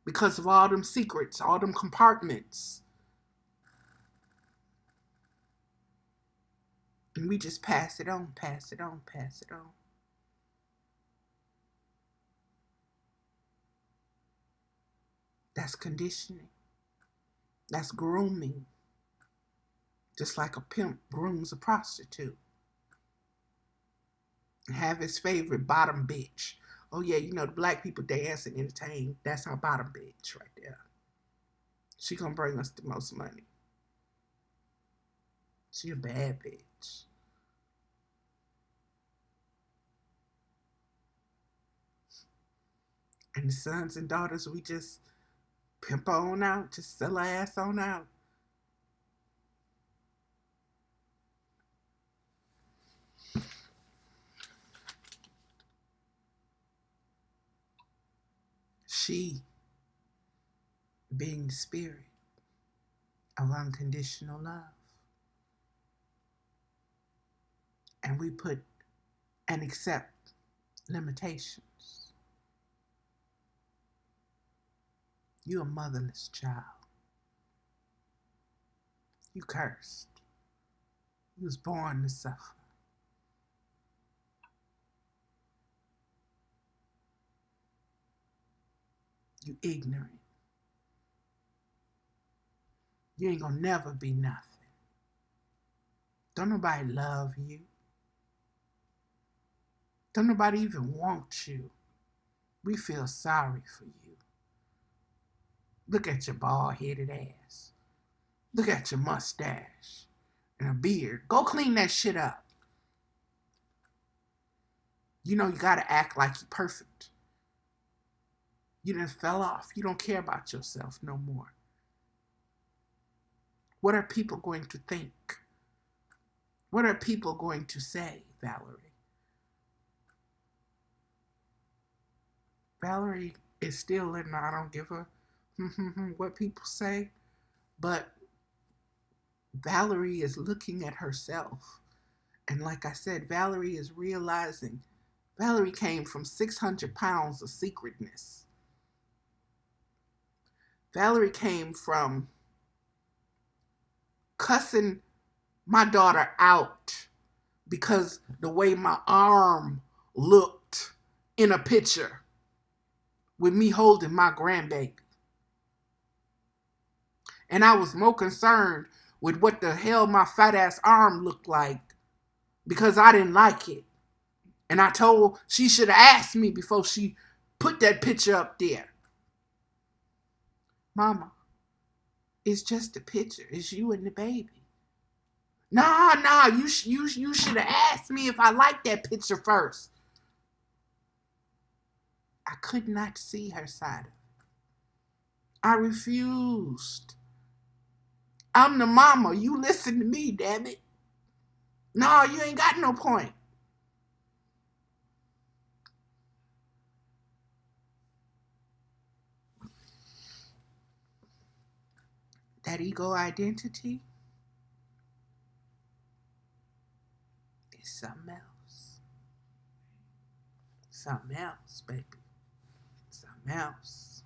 because of all them secrets, all them compartments. And we just pass it on, pass it on, pass it on. That's conditioning. That's grooming. Just like a pimp grooms a prostitute. And have his favorite bottom bitch. Oh yeah, you know the black people dance and entertain. That's our bottom bitch right there. She gonna bring us the most money. She a bad bitch. And the sons and daughters, we just pimp on out, just sell our ass on out. She being the spirit of unconditional love. And we put and accept limitations. You're a motherless child. You cursed. You was born to suffer. You ignorant. You ain't gonna never be nothing. Don't nobody love you. Don't nobody even want you. We feel sorry for you. Look at your bald-headed ass. Look at your mustache. and a beard. Go clean that shit up. You know you gotta act like you're perfect. You done fell off. You don't care about yourself no more. What are people going to think? What are people going to say, Valerie? Valerie is still in I don't give a what people say, but Valerie is looking at herself. And like I said, Valerie is realizing Valerie came from 600 pounds of secretness. Valerie came from cussing my daughter out because the way my arm looked in a picture with me holding my grandbaby. And I was more concerned with what the hell my fat ass arm looked like because I didn't like it. And I told she should have asked me before she put that picture up there. Mama, it's just a picture. It's you and the baby. Nah, you should have asked me if I liked that picture first. I could not see her side of it. I refused. I'm the mama. You listen to me, damn it. No, you ain't got no point. That ego identity is something else. Something else, baby. Something else.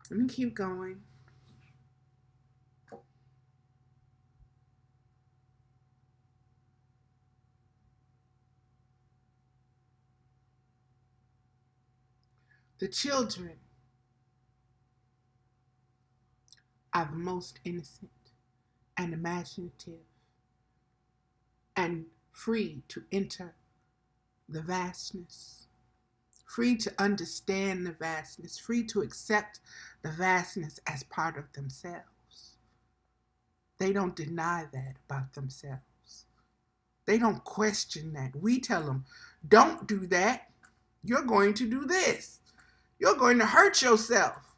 Let me keep going. The children are the most innocent and imaginative and free to enter the vastness, free to understand the vastness, free to accept the vastness as part of themselves. They don't deny that about themselves. They don't question that. We tell them, don't do that. You're going to do this. You're going to hurt yourself.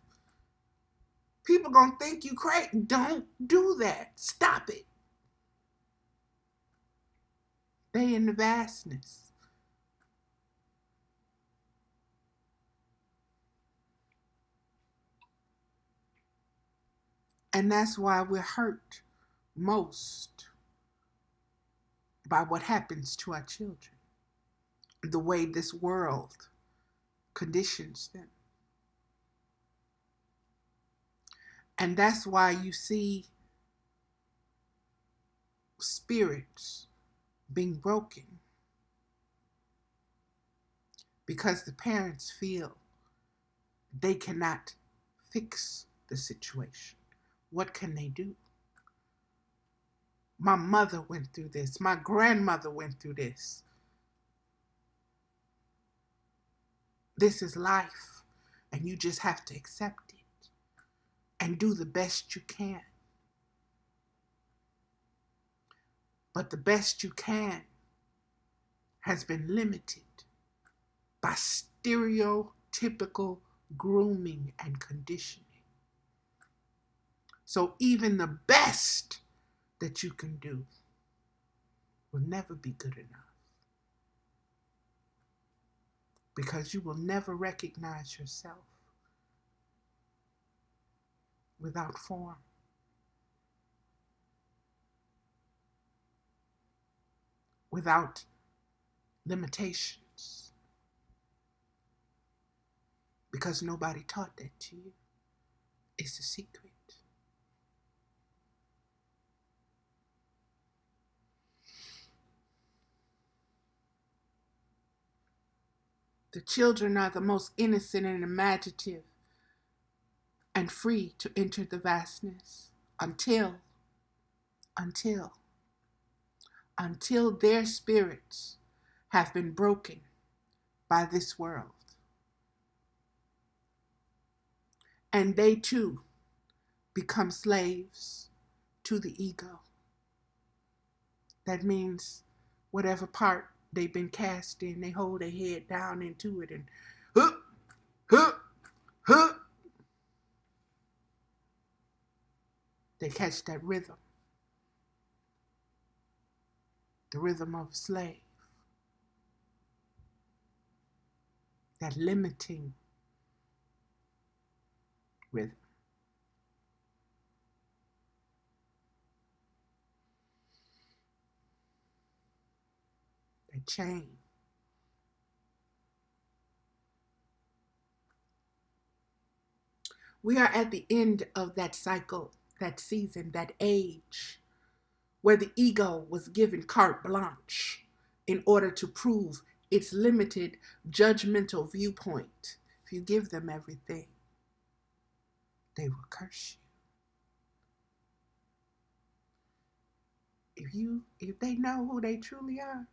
People going to think you crazy. Don't do that. Stop it. They in the vastness. And that's why we're hurt most by what happens to our children, the way this world conditions them. And that's why you see spirits being broken, because the parents feel they cannot fix the situation. What can they do? My mother went through this. My grandmother went through this. This is life, and you just have to accept it and do the best you can. But the best you can has been limited by stereotypical grooming and conditioning. So even the best that you can do will never be good enough, because you will never recognize yourself without form. Without limitations, because nobody taught that to you. It's a secret. The children are the most innocent and imaginative and free to enter the vastness until their spirits have been broken by this world. And they too become slaves to the ego. That means whatever part they've been cast in, they hold their head down into it and huh, huh, huh. They catch that rhythm, the rhythm of a slave, that limiting rhythm. That chain. We are at the end of that cycle, that season, that age, where the ego was given carte blanche in order to prove its limited judgmental viewpoint. If you give them everything, they will curse you. If they know who they truly are,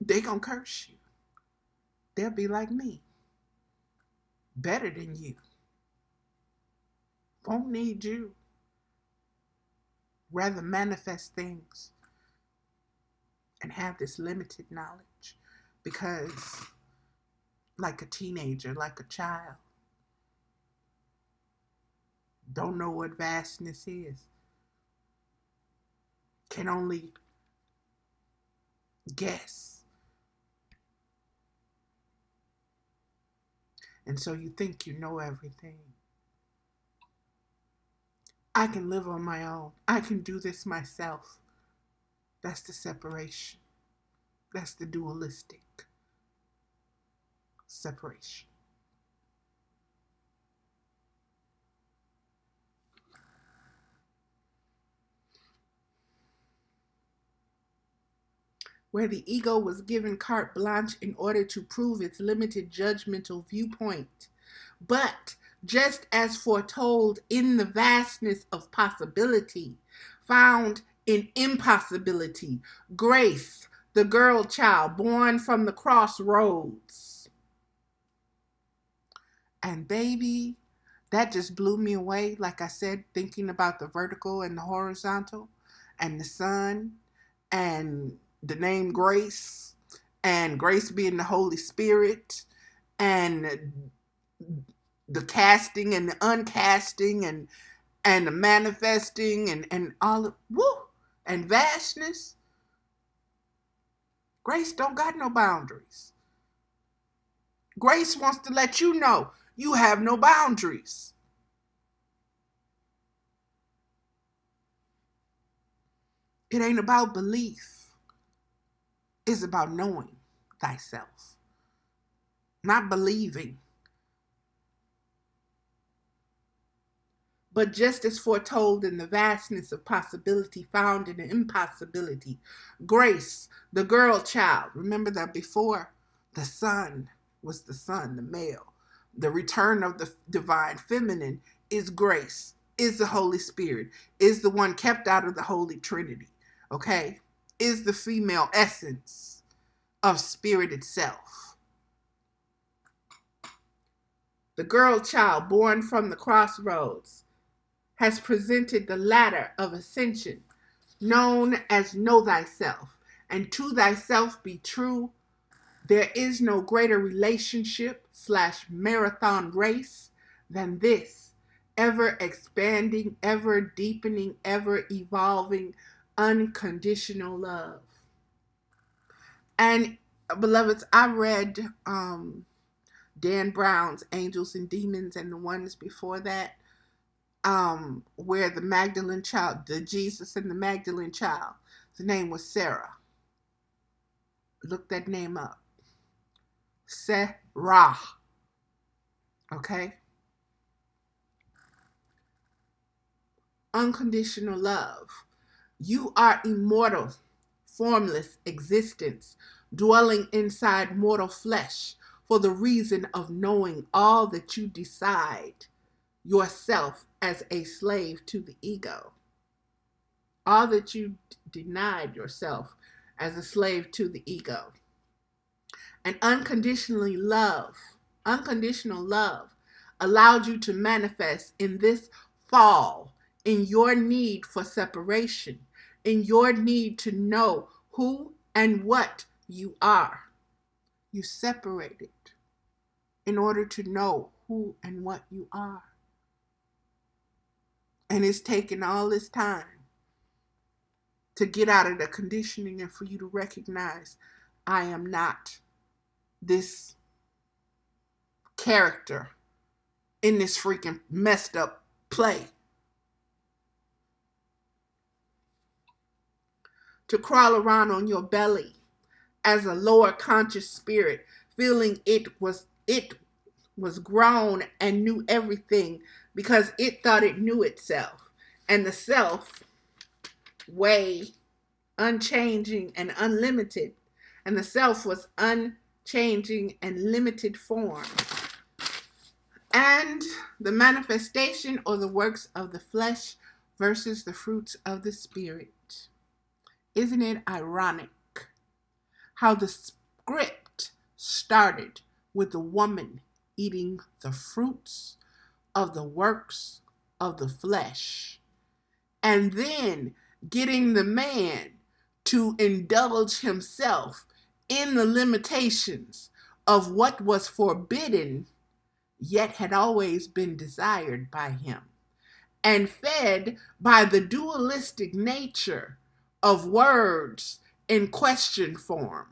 they gonna curse you. They'll be like me, better than you, won't need you, rather manifest things and have this limited knowledge because, like a teenager, like a child, don't know what vastness is, can only guess. And so you think you know everything. I can live on my own. I can do this myself. That's the separation. That's the dualistic separation. Where the ego was given carte blanche in order to prove its limited judgmental viewpoint. But just as foretold in the vastness of possibility, found in impossibility, Grace, the girl child born from the crossroads. And baby, that just blew me away. Like I said, thinking about the vertical and the horizontal and the sun and the name Grace and Grace being the Holy Spirit and the casting and the uncasting and the manifesting and all of woo and vastness. Grace don't got no boundaries. Grace wants to let you know you have no boundaries. It ain't about belief. It's about knowing thyself. Not believing. But just as foretold in the vastness of possibility found in the impossibility, Grace, the girl child, remember that before? The son was the son, the male. The return of the divine feminine is Grace, is the Holy Spirit, is the one kept out of the Holy Trinity, okay? Is the female essence of spirit itself. The girl child born from the crossroads has presented the ladder of ascension, known as Know Thyself, and to thyself be true. There is no greater relationship / marathon race than this, ever expanding, ever deepening, ever evolving, unconditional love. And beloveds, I read Dan Brown's Angels and Demons and the ones before that. Where the Magdalene child, the Jesus and the Magdalene child, the name was Sarah. Look that name up. Sarah. Okay? Unconditional love. You are immortal, formless existence, dwelling inside mortal flesh for the reason of knowing all that you decide yourself as a slave to the ego. All that you denied yourself as a slave to the ego. And unconditional love allowed you to manifest in this fall in your need for separation, in your need to know who and what you are. You separated in order to know who and what you are. And it's taken all this time to get out of the conditioning and for you to recognize I am not this character in this freaking messed up play. To crawl around on your belly as a lower conscious spirit, feeling it was grown and knew everything because it thought it knew itself. And the self, way unchanging and unlimited, and the self was unchanging and limited form. And the manifestation or the works of the flesh versus the fruits of the spirit. Isn't it ironic how the script started with the woman eating the fruits of the works of the flesh, and then getting the man to indulge himself in the limitations of what was forbidden, yet had always been desired by him, and fed by the dualistic nature of words in question form. ...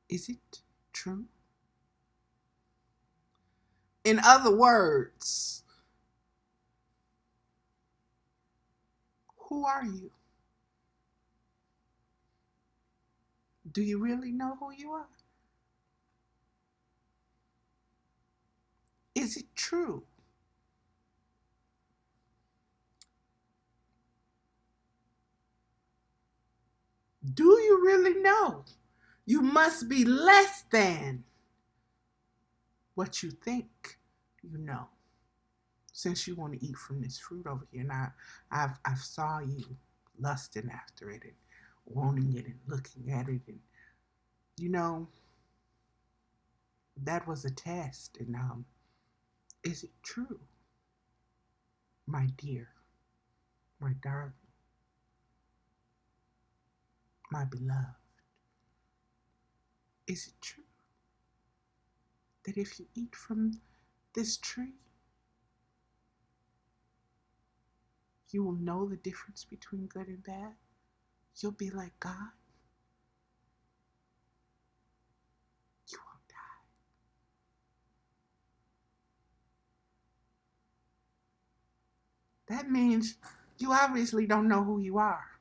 Is it true? In other words, who are you? Do you really know who you are? Is it true? Do you really know? You must be less than what you think you know. Since you want to eat from this fruit over here, now I've saw you lusting after it and wanting it and looking at it, and you know that was a test. And is it true, my dear, my darling, my beloved? Is it true that if you eat from this tree, you will know the difference between good and bad? You'll be like God. You won't die. That means you obviously don't know who you are.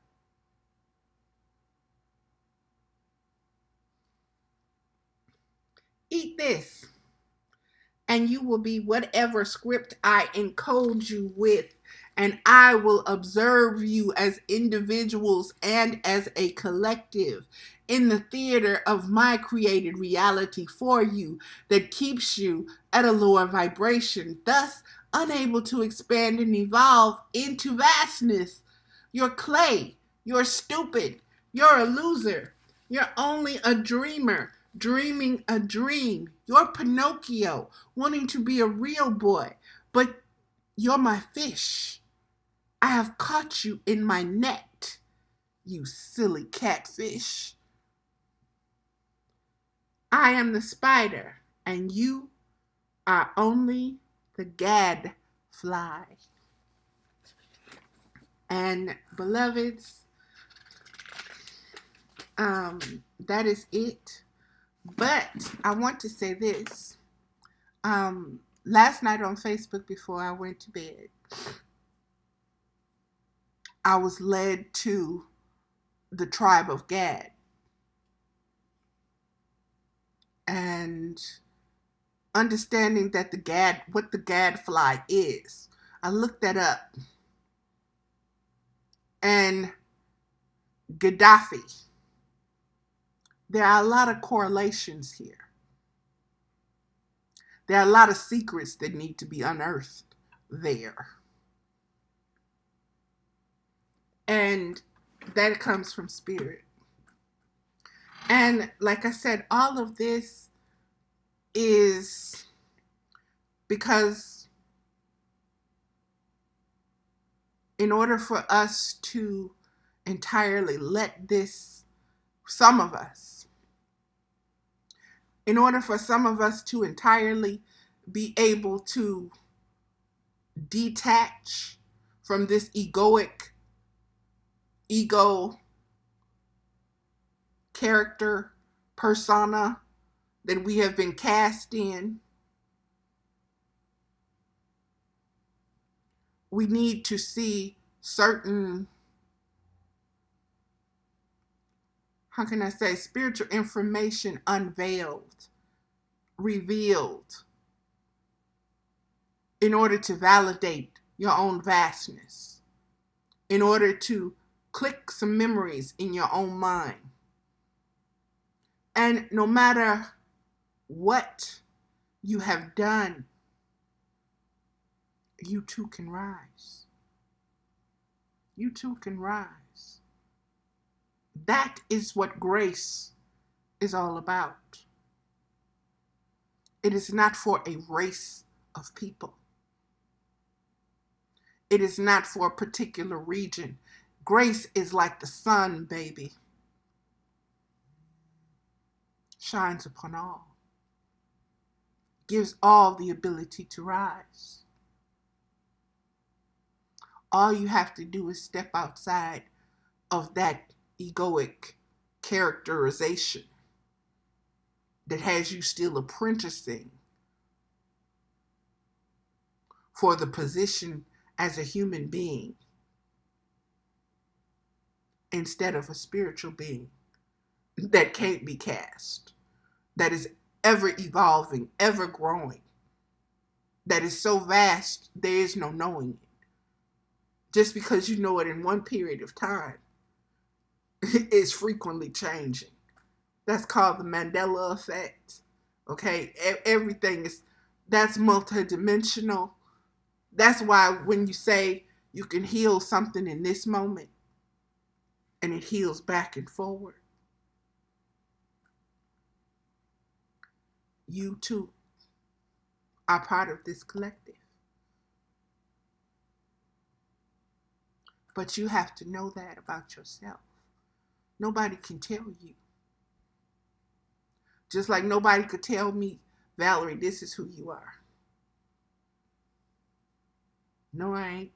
Eat this, and you will be whatever script I encode you with, and I will observe you as individuals and as a collective in the theater of my created reality for you that keeps you at a lower vibration, thus unable to expand and evolve into vastness. You're clay. You're stupid. You're a loser. You're only a dreamer, dreaming a dream. You're Pinocchio, wanting to be a real boy, but you're my fish. I have caught you in my net, you silly catfish. I am the spider, and you are only the gadfly. And beloveds, that is it. But I want to say this. Last night on Facebook before I went to bed, I was led to the tribe of Gad. And understanding that what the gadfly is, I looked that up. And Gaddafi, there are a lot of correlations here. There are a lot of secrets that need to be unearthed there. And that comes from spirit. And like I said, all of this is Because in order for us to entirely let this, some of us, in order for some of us to entirely be able to detach from this egoic, ego character, persona that we have been cast in, we need to see certain, how can I say, spiritual information unveiled, revealed, in order to validate your own vastness, in order to click some memories in your own mind. And no matter what you have done, you too can rise. You too can rise. That is what grace is all about. It is not for a race of people. It is not for a particular region. Grace is like the sun, baby. Shines upon all. Gives all the ability to rise. All you have to do is step outside of that egoic characterization that has you still apprenticing for the position as a human being instead of a spiritual being that can't be cast, that is ever evolving, ever growing, that is so vast there is no knowing it. Just because you know it in one period of time, it's frequently changing. That's called the Mandela effect. Okay, everything is, that's multidimensional. That's why when you say you can heal something in this moment and it heals back and forward, you too are part of this collective. But you have to know that about yourself. Nobody can tell you. Just like nobody could tell me, Valerie, this is who you are. No, I ain't.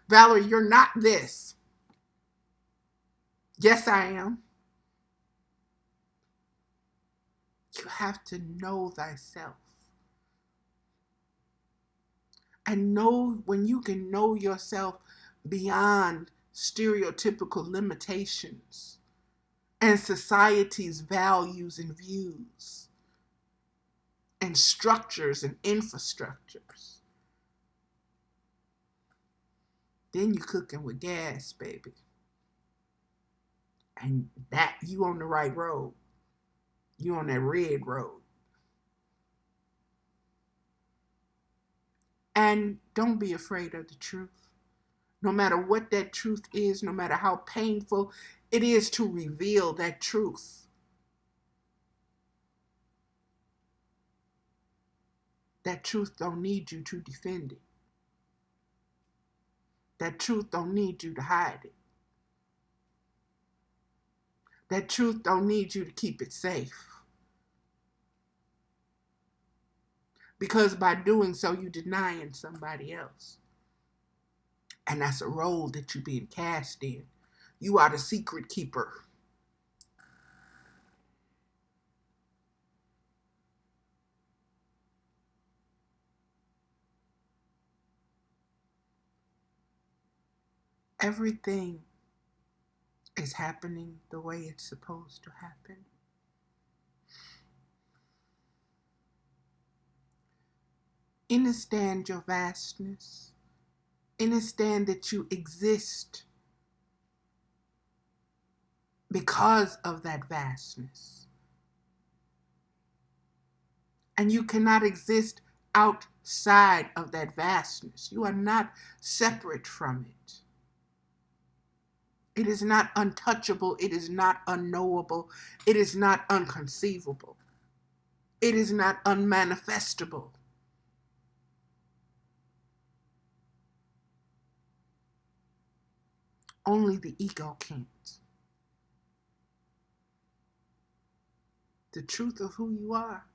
Valerie, you're not this. Yes, I am. You have to know thyself. And know, when you can know yourself beyond stereotypical limitations and society's values and views and structures and infrastructures, then you're cooking with gas, baby. And that, you on the right road. You on that red road. And don't be afraid of the truth. No matter what that truth is, no matter how painful it is to reveal that truth, that truth don't need you to defend it. That truth don't need you to hide it. That truth don't need you to keep it safe. Because by doing so, you're denying somebody else. And that's a role that you're being cast in. You are the secret keeper. Everything is happening the way it's supposed to happen. Understand your vastness. Understand that you exist because of that vastness. And you cannot exist outside of that vastness. You are not separate from it. It is not untouchable. It is not unknowable. It is not unconceivable. It is not unmanifestable. Only the ego can't. The truth of who you are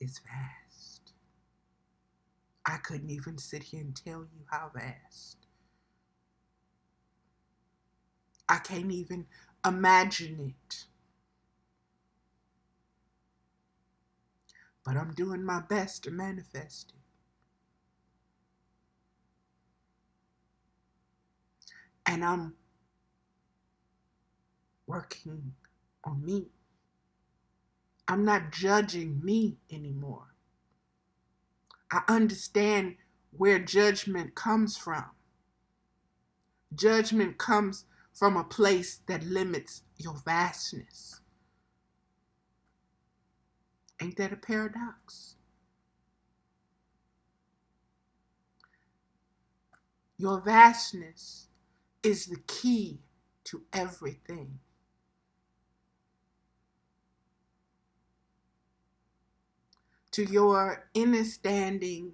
is vast. I couldn't even sit here and tell you how vast. I can't even imagine it. But I'm doing my best to manifest it. And I'm working on me. I'm not judging me anymore. I understand where judgment comes from. Judgment comes from a place that limits your vastness. Ain't that a paradox? Your vastness is the key to everything. To your innerstanding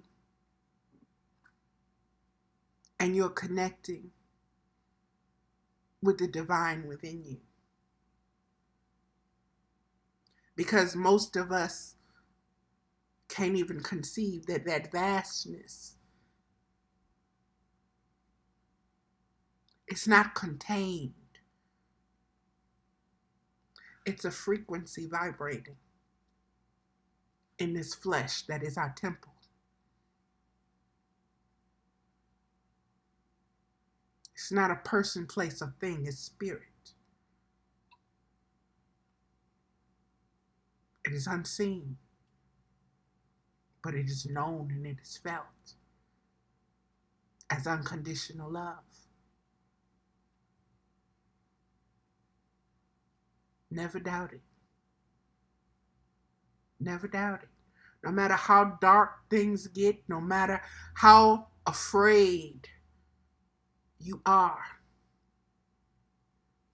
and your connecting with the divine within you. Because most of us can't even conceive that vastness is not contained. It's a frequency vibrating in this flesh that is our temple. It's not a person, place, or thing, it's spirit. It is unseen, but it is known and it is felt as unconditional love. Never doubt it. Never doubt it. No matter how dark things get, no matter how afraid you are,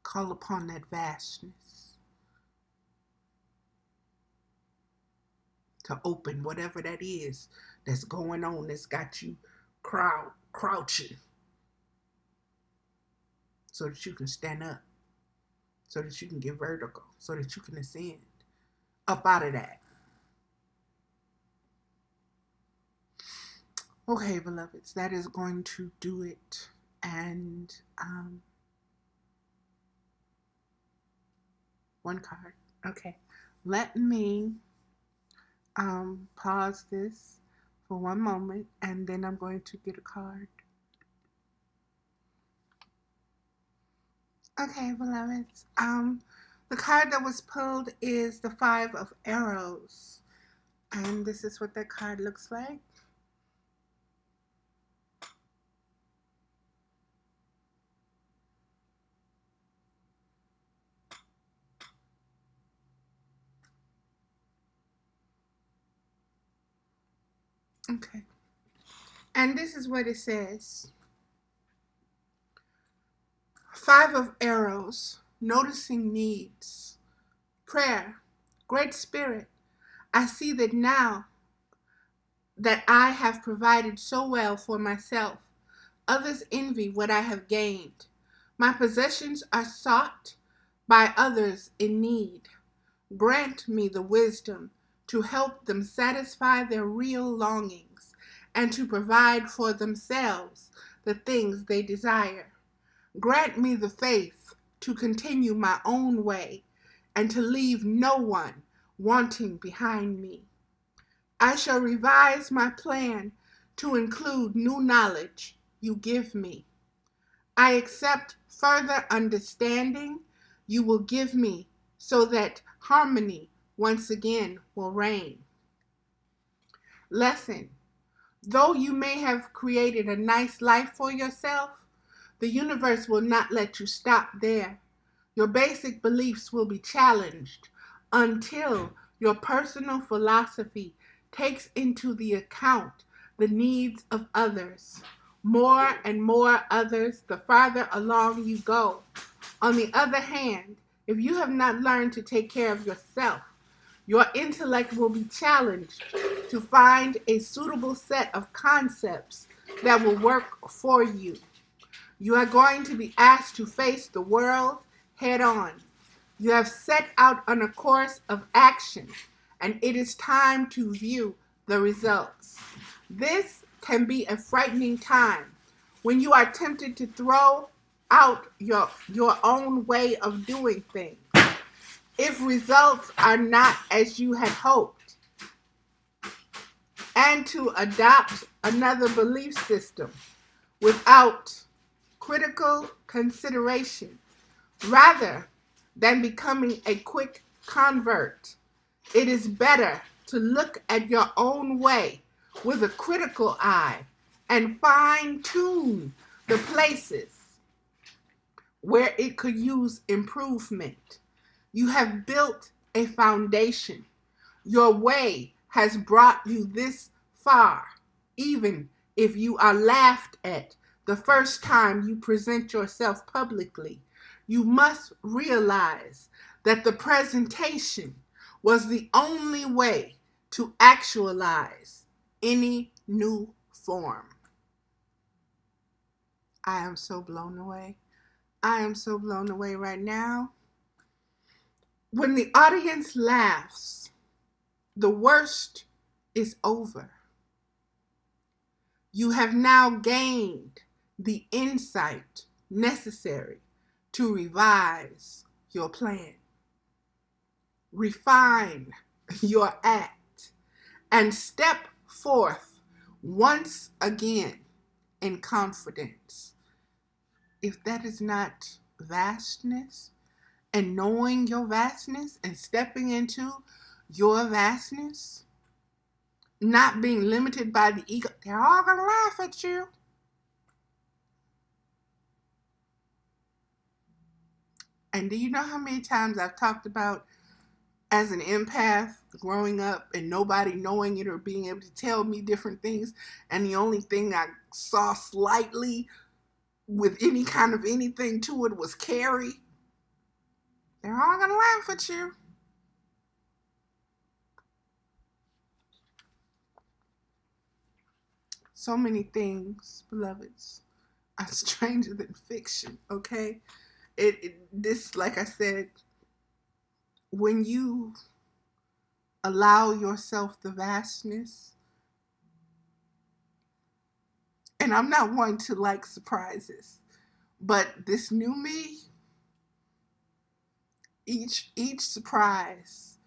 call upon that vastness to open whatever that is that's going on that's got you crouching so that you can stand up, so that you can get vertical, so that you can ascend up out of that. Okay, beloveds, that is going to do it. And one card. Okay, let me pause this for one moment, and then I'm going to get a card. Okay, beloveds. The card that was pulled is the 5 of Arrows, and this is what that card looks like. Okay. And this is what it says. 5 of Arrows, noticing needs. Prayer. Great Spirit, I see that now that I have provided so well for myself, others envy what I have gained. My possessions are sought by others in need. Grant me the wisdom to help them satisfy their real longings and to provide for themselves the things they desire. Grant me the faith to continue my own way and to leave no one wanting behind me. I shall revise my plan to include new knowledge you give me. I accept further understanding you will give me so that harmony once again will reign. Lesson. Though you may have created a nice life for yourself, the universe will not let you stop there. Your basic beliefs will be challenged until your personal philosophy takes into the account the needs of others. More and more others, the farther along you go. On the other hand, if you have not learned to take care of yourself, your intellect will be challenged to find a suitable set of concepts that will work for you. You are going to be asked to face the world head on. You have set out on a course of action, and it is time to view the results. This can be a frightening time when you are tempted to throw out your own way of doing things. If results are not as you had hoped, and to adopt another belief system without critical consideration, rather than becoming a quick convert, it is better to look at your own way with a critical eye and fine-tune the places where it could use improvement. You have built a foundation. Your way has brought you this far, even if you are laughed at the first time you present yourself publicly. You must realize that the presentation was the only way to actualize any new form. I am so blown away. I am so blown away right now. When the audience laughs, the worst is over. You have now gained the insight necessary to revise your plan, refine your act, and step forth once again in confidence. If that is not vastness, and knowing your vastness and stepping into your vastness, not being limited by the ego, they're all going to laugh at you. And do you know how many times I've talked about as an empath growing up and nobody knowing it or being able to tell me different things, and the only thing I saw slightly with any kind of anything to it was Carrie? They're all going to laugh at you. So many things, beloveds, are stranger than fiction, okay? This, like I said, when you allow yourself the vastness, and I'm not one to like surprises, but this new me, each surprise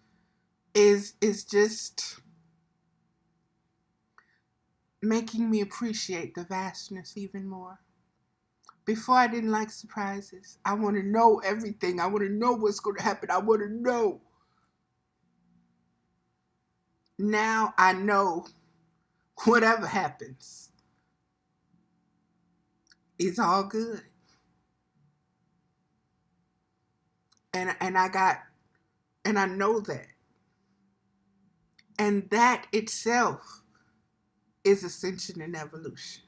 is just making me appreciate the vastness even more. Before, I didn't like surprises. I want to know everything. I want to know what's going to happen. I want to know. Now I know whatever happens, it's all good. And I know that. And that itself is ascension and evolution.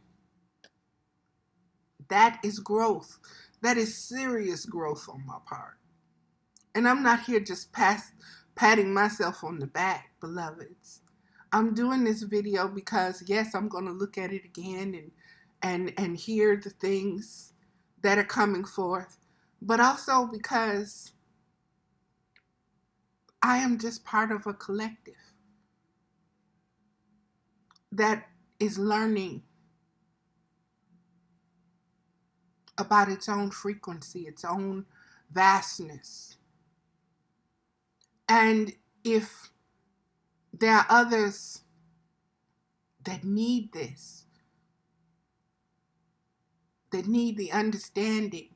That is growth. That is serious growth on my part. And I'm not here just patting myself on the back, beloveds. I'm doing this video because, yes, I'm going to look at it again and hear the things that are coming forth, but also because I am just part of a collective that is learning about its own frequency, its own vastness. And if there are others that need this, that need the understanding,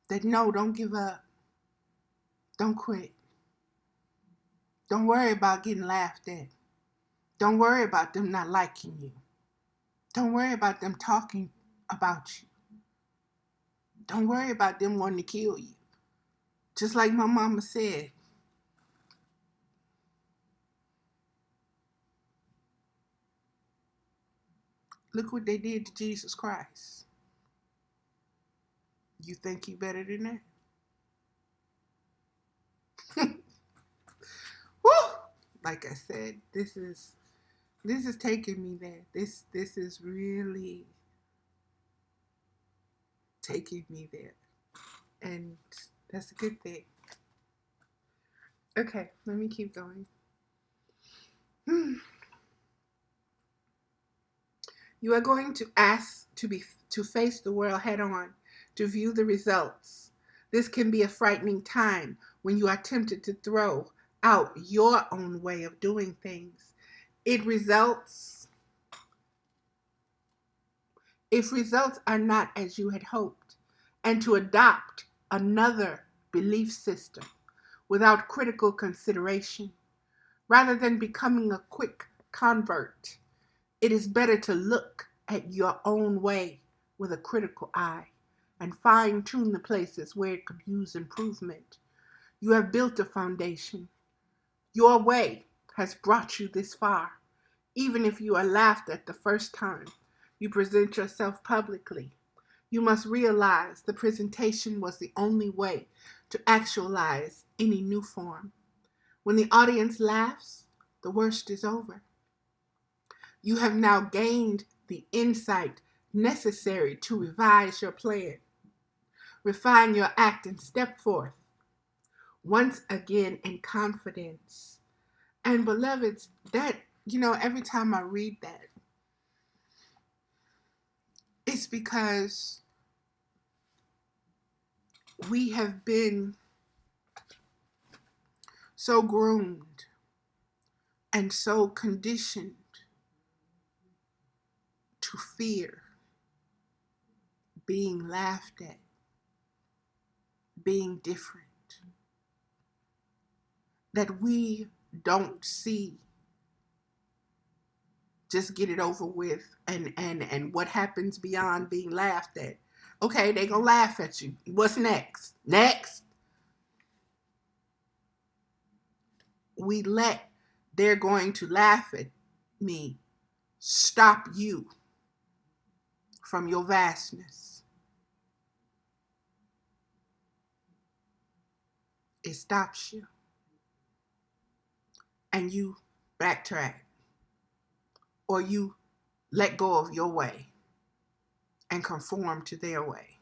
that no, don't give up, don't quit, don't worry about getting laughed at, don't worry about them not liking you, don't worry about them talking about you, don't worry about them wanting to kill you. Just like my mama said, look what they did to Jesus Christ. You think you better than that? Woo! like I said, this is taking me there. This is really taking me there. And that's a good thing. Okay, let me keep going. You are going to ask to face the world head on, to view the results. This can be a frightening time when you are tempted to throw out your own way of doing things. It results if results are not as you had hoped, and to adopt another belief system without critical consideration. Rather than becoming a quick convert, it is better to look at your own way with a critical eye and fine tune the places where it could use improvement. You have built a foundation. Your way has brought you this far. Even if you are laughed at the first time you present yourself publicly, you must realize the presentation was the only way to actualize any new form. When the audience laughs, the worst is over. You have now gained the insight necessary to revise your plan, refine your act, and step forth once again in confidence. And beloveds, that, every time I read that, it's because we have been so groomed and so conditioned to fear being laughed at, being different, that we don't see just get it over with and what happens beyond being laughed at. Okay, they gonna laugh at you. What's next? Next. We let they're going to laugh at me stop you from your vastness. It stops you. And you backtrack. Or you let go of your way and conform to their way,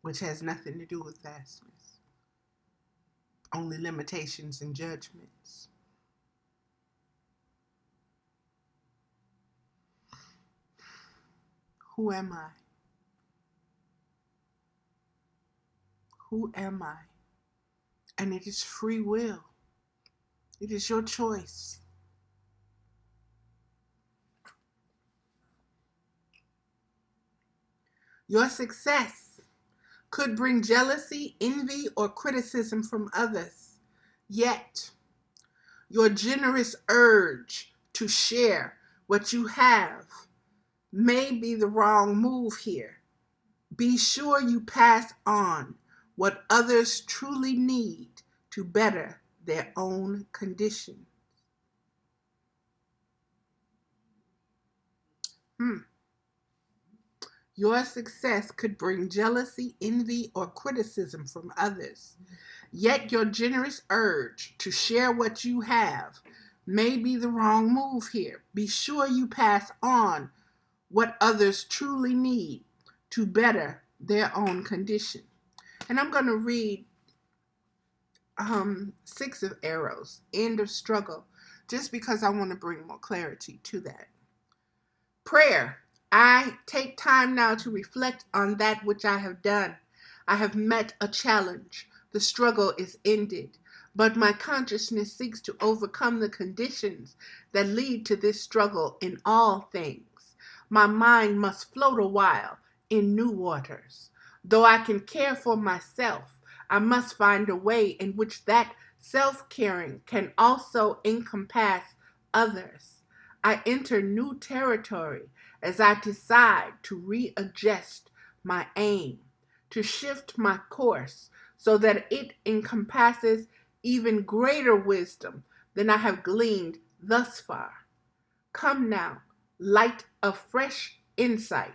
which has nothing to do with vastness, only limitations and judgments. Who am I? Who am I? And it is free will. It is your choice. Your success could bring jealousy, envy, or criticism from others. Yet, your generous urge to share what you have may be the wrong move here. Be sure you pass on what others truly need to better their own condition. Your success could bring jealousy, envy, or criticism from others. Yet your generous urge to share what you have may be the wrong move here. Be sure you pass on what others truly need to better their own condition. And I'm going to read 6 of arrows, end of struggle, just because I want to bring more clarity to that. Prayer. I take time now to reflect on that which I have done. I have met a challenge. The struggle is ended, but my consciousness seeks to overcome the conditions that lead to this struggle in all things. My mind must float a while in new waters. Though I can care for myself, I must find a way in which that self-caring can also encompass others. I enter new territory as I decide to readjust my aim, to shift my course so that it encompasses even greater wisdom than I have gleaned thus far. Come now, light of fresh insight,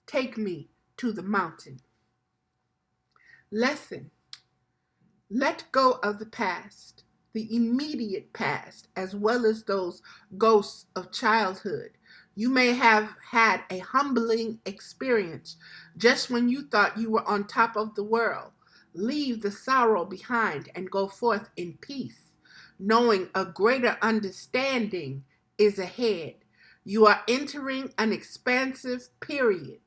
take me to the mountain. Lesson. Let go of the past, the immediate past, as well as those ghosts of childhood. You may have had a humbling experience just when you thought you were on top of the world. Leave the sorrow behind and go forth in peace, knowing a greater understanding is ahead. You are entering an expansive period.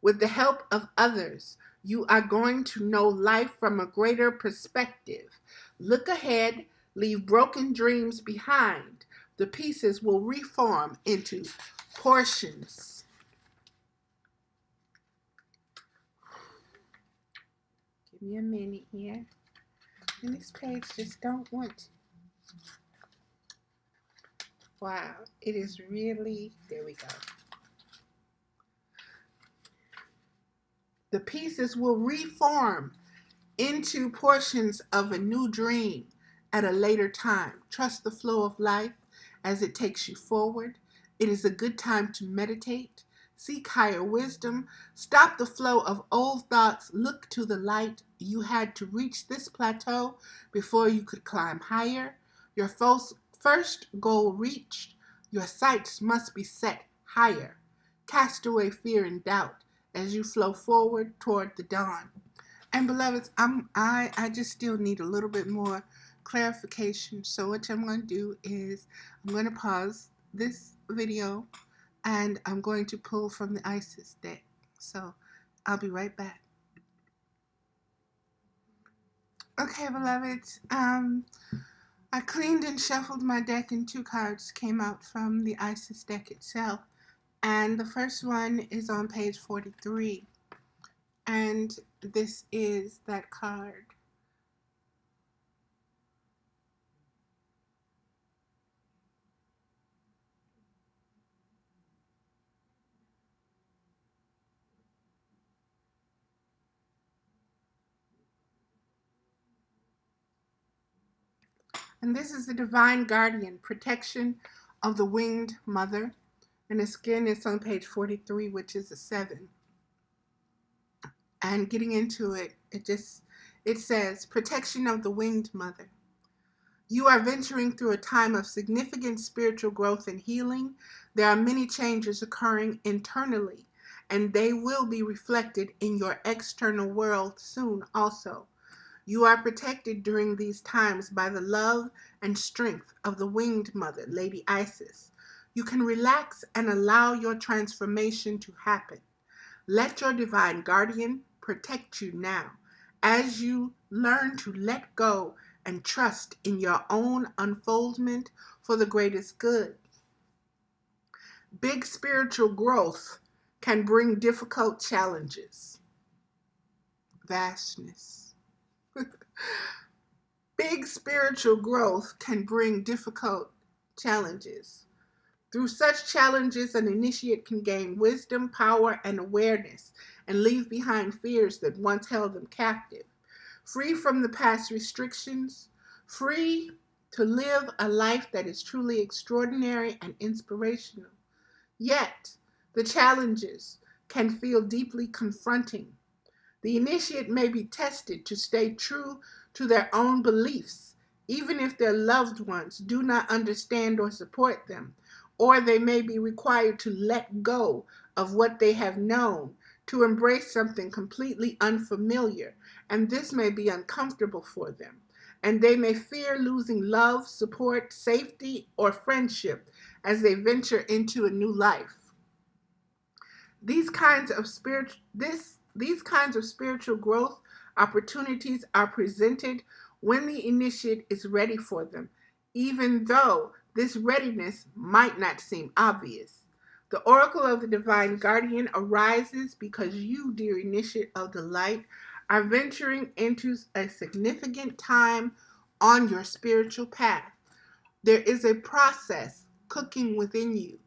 With the help of others, you are going to know life from a greater perspective. Look ahead, leave broken dreams behind. The pieces will reform into portions. Give me a minute here. And this page just don't want to. Wow, it is really, there we go. The pieces will reform into portions of a new dream at a later time. Trust the flow of life as it takes you forward. It is a good time to meditate, seek higher wisdom, stop the flow of old thoughts, look to the light. You had to reach this plateau before you could climb higher. Your first goal reached, your sights must be set higher. Cast away fear and doubt as you flow forward toward the dawn. And beloveds, I just still need a little bit more clarification. So what I'm going to do is I'm going to pause this video and I'm going to pull from the ISIS deck. So I'll be right back. Okay, beloveds, I cleaned and shuffled my deck and 2 cards came out from the ISIS deck itself. And the first one is on page 43. And this is that card. And this is the divine guardian, protection of the winged mother. And again, it's on page 43, which is a 7. And getting into it, it says, protection of the winged mother. You are venturing through a time of significant spiritual growth and healing. There are many changes occurring internally, and they will be reflected in your external world soon also. You are protected during these times by the love and strength of the winged mother, Lady Isis. You can relax and allow your transformation to happen. Let your divine guardian protect you now as you learn to let go and trust in your own unfoldment for the greatest good. Big spiritual growth can bring difficult challenges. Vastness. Big spiritual growth can bring difficult challenges. Through such challenges, an initiate can gain wisdom, power, and awareness, and leave behind fears that once held them captive. Free from the past restrictions, free to live a life that is truly extraordinary and inspirational. Yet, the challenges can feel deeply confronting. The initiate may be tested to stay true to their own beliefs, even if their loved ones do not understand or support them, or they may be required to let go of what they have known to embrace something completely unfamiliar, and this may be uncomfortable for them. And they may fear losing love, support, safety, or friendship as they venture into a new life. These kinds of spiritual growth opportunities are presented when the initiate is ready for them, even though this readiness might not seem obvious. The oracle of the divine guardian arises because you, dear initiate of the light, are venturing into a significant time on your spiritual path. There is a process cooking within you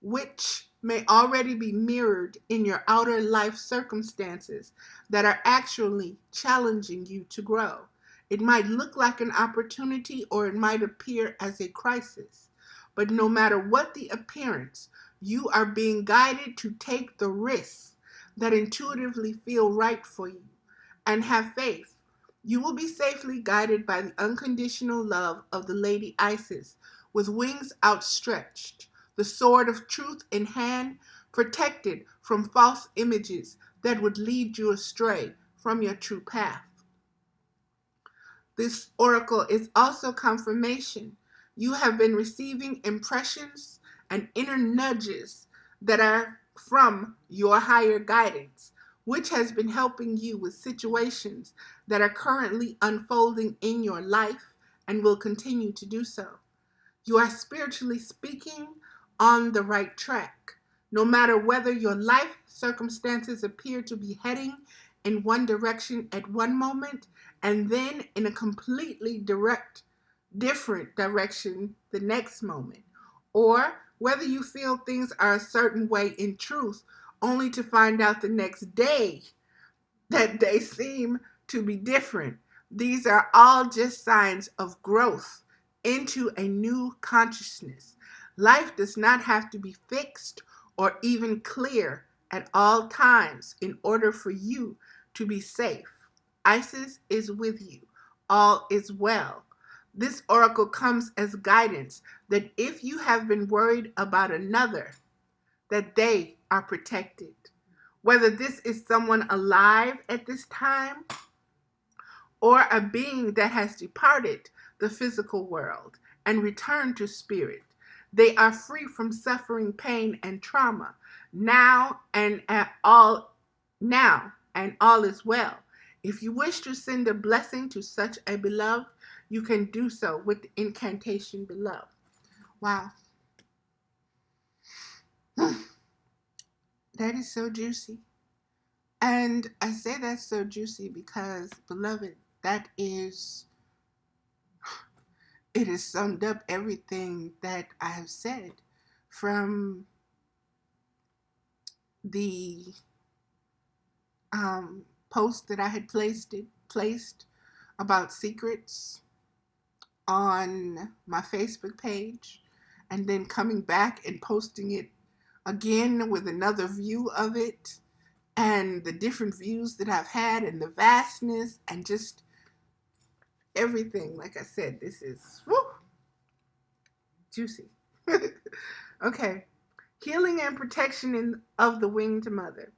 which may already be mirrored in your outer life circumstances that are actually challenging you to grow. It might look like an opportunity or it might appear as a crisis. But no matter what the appearance, you are being guided to take the risks that intuitively feel right for you and have faith. You will be safely guided by the unconditional love of the Lady Isis, with wings outstretched, the sword of truth in hand, protected from false images that would lead you astray from your true path. This oracle is also confirmation. You have been receiving impressions and inner nudges that are from your higher guidance, which has been helping you with situations that are currently unfolding in your life and will continue to do so. You are spiritually speaking on the right track. No matter whether your life circumstances appear to be heading in one direction at one moment and then in a completely different direction the next moment, or whether you feel things are a certain way in truth only to find out the next day that they seem to be different. These are all just signs of growth into a new consciousness. Life does not have to be fixed or even clear at all times in order for you to be safe. Isis is with you. All is well. This oracle comes as guidance that if you have been worried about another, that they are protected. Whether this is someone alive at this time or a being that has departed the physical world and returned to spirit, they are free from suffering, pain, and trauma now and at all now, and all is well. If you wish to send a blessing to such a beloved, you can do so with the incantation below. Wow. That is so juicy. And I say that's so juicy because, beloved, it has summed up everything that I have said from the post that I had placed about secrets on my Facebook page, and then coming back and posting it again with another view of it, and the different views that I've had, and the vastness, and just everything. Like I said, this is juicy. Okay. Healing and protection of the winged mother.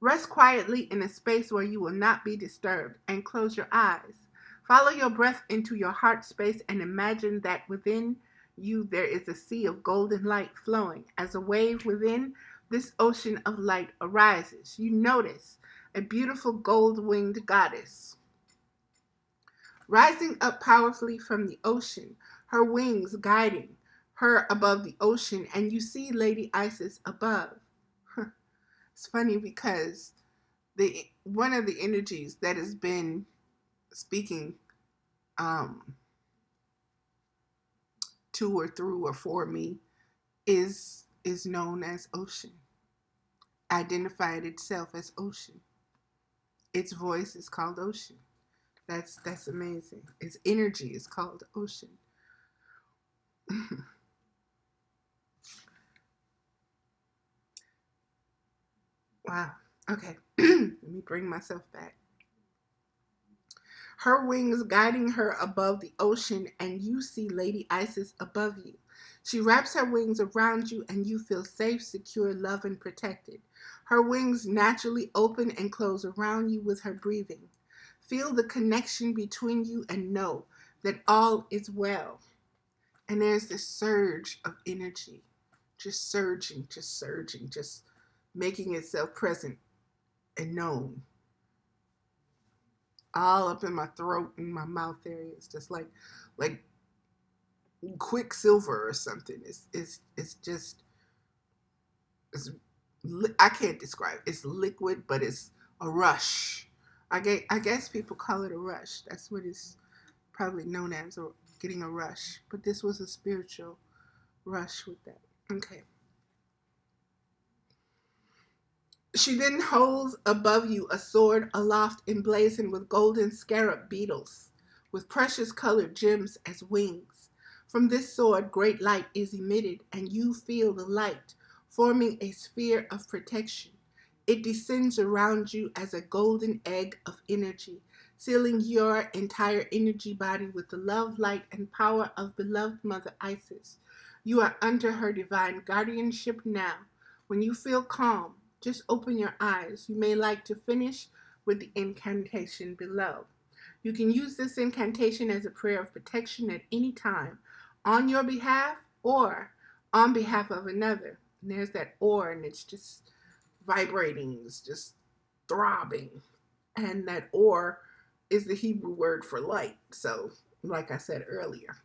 Rest quietly in a space where you will not be disturbed and close your eyes. Follow your breath into your heart space and imagine that within you there is a sea of golden light flowing. As a wave within this ocean of light arises, you notice a beautiful gold-winged goddess rising up powerfully from the ocean, her wings guiding her above the ocean, and you see Lady Isis above. It's funny because one of the energies that has been speaking to or through or for me is known as ocean. Identified itself as ocean. Its voice is called ocean. That's amazing. Its energy is called ocean. Wow. Okay. Let me bring myself back. Her wings guiding her above the ocean, and you see Lady Isis above you. She wraps her wings around you, and you feel safe, secure, loved, and protected. Her wings naturally open and close around you with her breathing. Feel the connection between you and know that all is well. And there's this surge of energy, just surging, just making itself present and known. All up in my throat and my mouth area. It's just like quicksilver or something. It's just I can't describe. It's liquid, but it's a rush. I guess people call it a rush. That's what it's probably known as, or getting a rush. But this was a spiritual rush with that. Okay. She then holds above you a sword aloft emblazoned with golden scarab beetles, with precious colored gems as wings. From this sword, great light is emitted, and you feel the light forming a sphere of protection. It descends around you as a golden egg of energy, sealing your entire energy body with the love, light, and power of beloved Mother Isis. You are under her divine guardianship now. When you feel calm, just open your eyes. You may like to finish with the incantation below. You can use this incantation as a prayer of protection at any time, on your behalf or on behalf of another. And there's that or, and it's just vibrating, it's just throbbing. And that or is the Hebrew word for light. So, like I said earlier,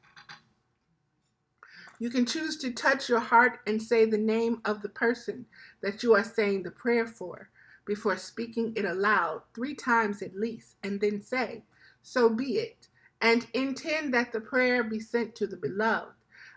you can choose to touch your heart and say the name of the person that you are saying the prayer for before speaking it aloud 3 times at least, and then say, "So be it," and intend that the prayer be sent to the beloved.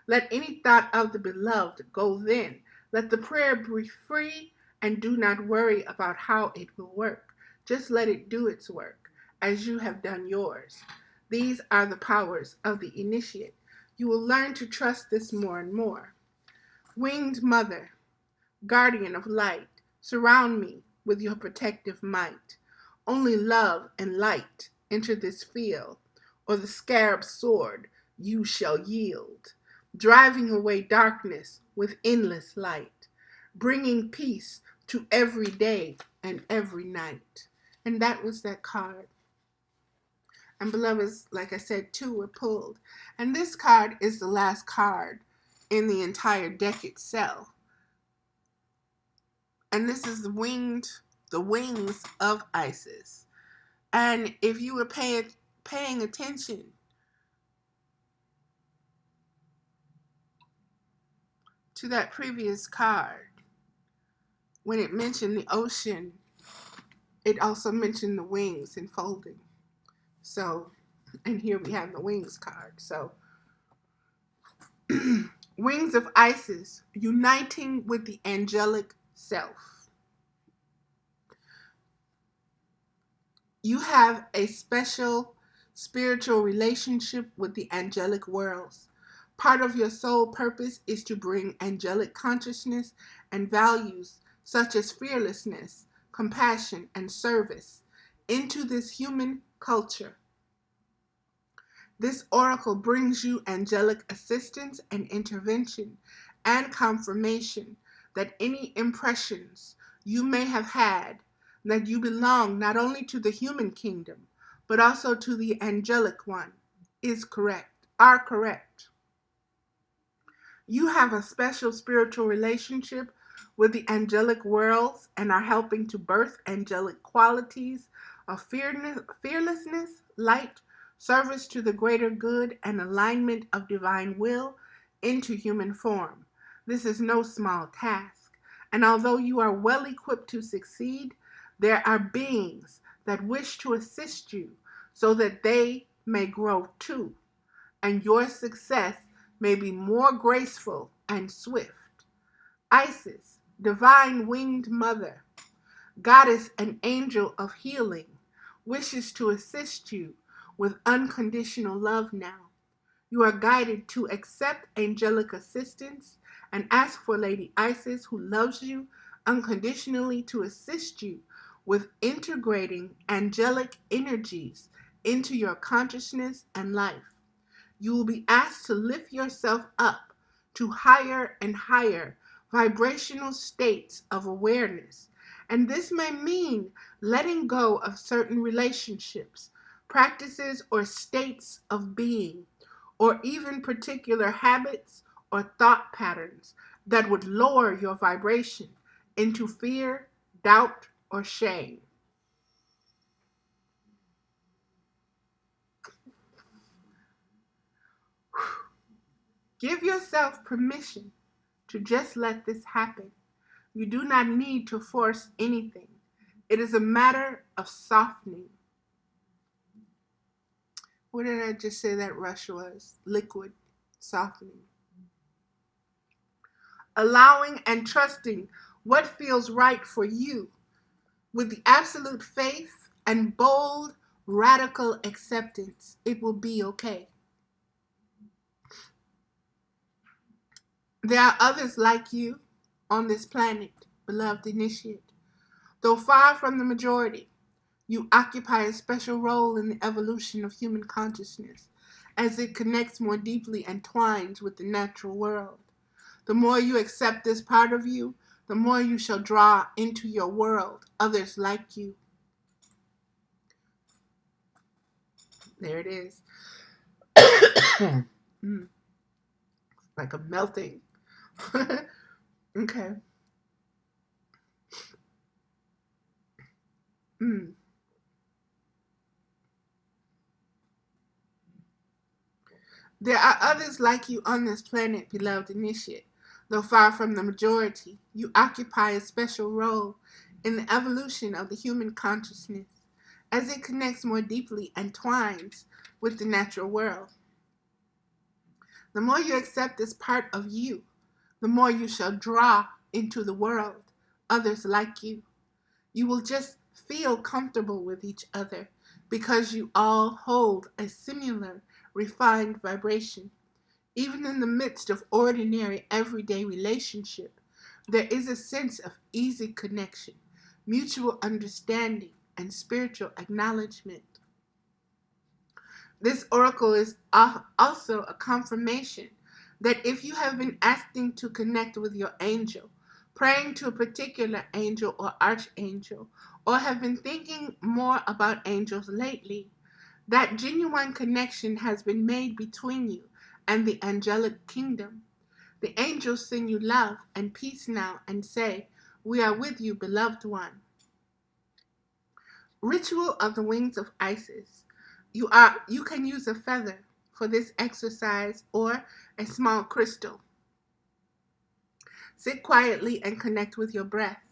Let any thought of the beloved go then. Let the prayer be free and do not worry about how it will work. Just let it do its work as you have done yours. These are the powers of the initiate. You will learn to trust this more and more. Winged Mother, guardian of light, surround me with your protective might. Only love and light enter this field, or the scarab sword you shall yield, driving away darkness with endless light, bringing peace to every day and every night. And that was that card. And beloveds, like I said, 2 were pulled. And this card is the last card in the entire deck itself. And this is the wings of Isis. And if you were paying attention to that previous card, when it mentioned the ocean, it also mentioned the wings enfolding. So, and here we have the wings card. So, wings of Isis, uniting with the angelic self. You have a special spiritual relationship with the angelic worlds. Part of your soul purpose is to bring angelic consciousness and values such as fearlessness, compassion, and service into this human culture. This oracle brings you angelic assistance and intervention and confirmation that any impressions you may have had that you belong not only to the human kingdom, but also to the angelic one are correct. You have a special spiritual relationship with the angelic worlds and are helping to birth angelic qualities of fearlessness, light, service to the greater good, and alignment of divine will into human form. This is no small task, and although you are well equipped to succeed, there are beings that wish to assist you so that they may grow too, and your success may be more graceful and swift. Isis, divine winged mother, goddess and angel of healing, wishes to assist you with unconditional love now. You are guided to accept angelic assistance and ask for Lady Isis, who loves you unconditionally, to assist you with integrating angelic energies into your consciousness and life. You will be asked to lift yourself up to higher and higher vibrational states of awareness. And this may mean letting go of certain relationships, practices, or states of being, or even particular habits or thought patterns that would lower your vibration into fear, doubt, or shame. Give yourself permission to just let this happen. You do not need to force anything. It is a matter of softening. What did I just say that rush was? Liquid, softening. Allowing and trusting what feels right for you with the absolute faith and bold, radical acceptance. It will be okay. There are others like you on this planet, beloved initiate. Though far from the majority, you occupy a special role in the evolution of human consciousness as it connects more deeply and twines with the natural world. The more you accept this part of you, the more you shall draw into your world others like you. There it is. Like a melting. Okay. There are others like you on this planet, beloved initiate. Though far from the majority, you occupy a special role in the evolution of the human consciousness as it connects more deeply and twines with the natural world. The more you accept this part of you, the more you shall draw into the world others like you. You will just feel comfortable with each other because you all hold a similar refined vibration. Even in the midst of ordinary everyday relationship, there is a sense of easy connection, mutual understanding, and spiritual acknowledgement. This oracle is also a confirmation that if you have been asking to connect with your angel, praying to a particular angel or archangel, or have been thinking more about angels lately, that genuine connection has been made between you and the angelic kingdom. The angels send you love and peace now and say, "We are with you, beloved one." Ritual of the wings of Isis. You can use a feather for this exercise or a small crystal. Sit quietly and connect with your breath.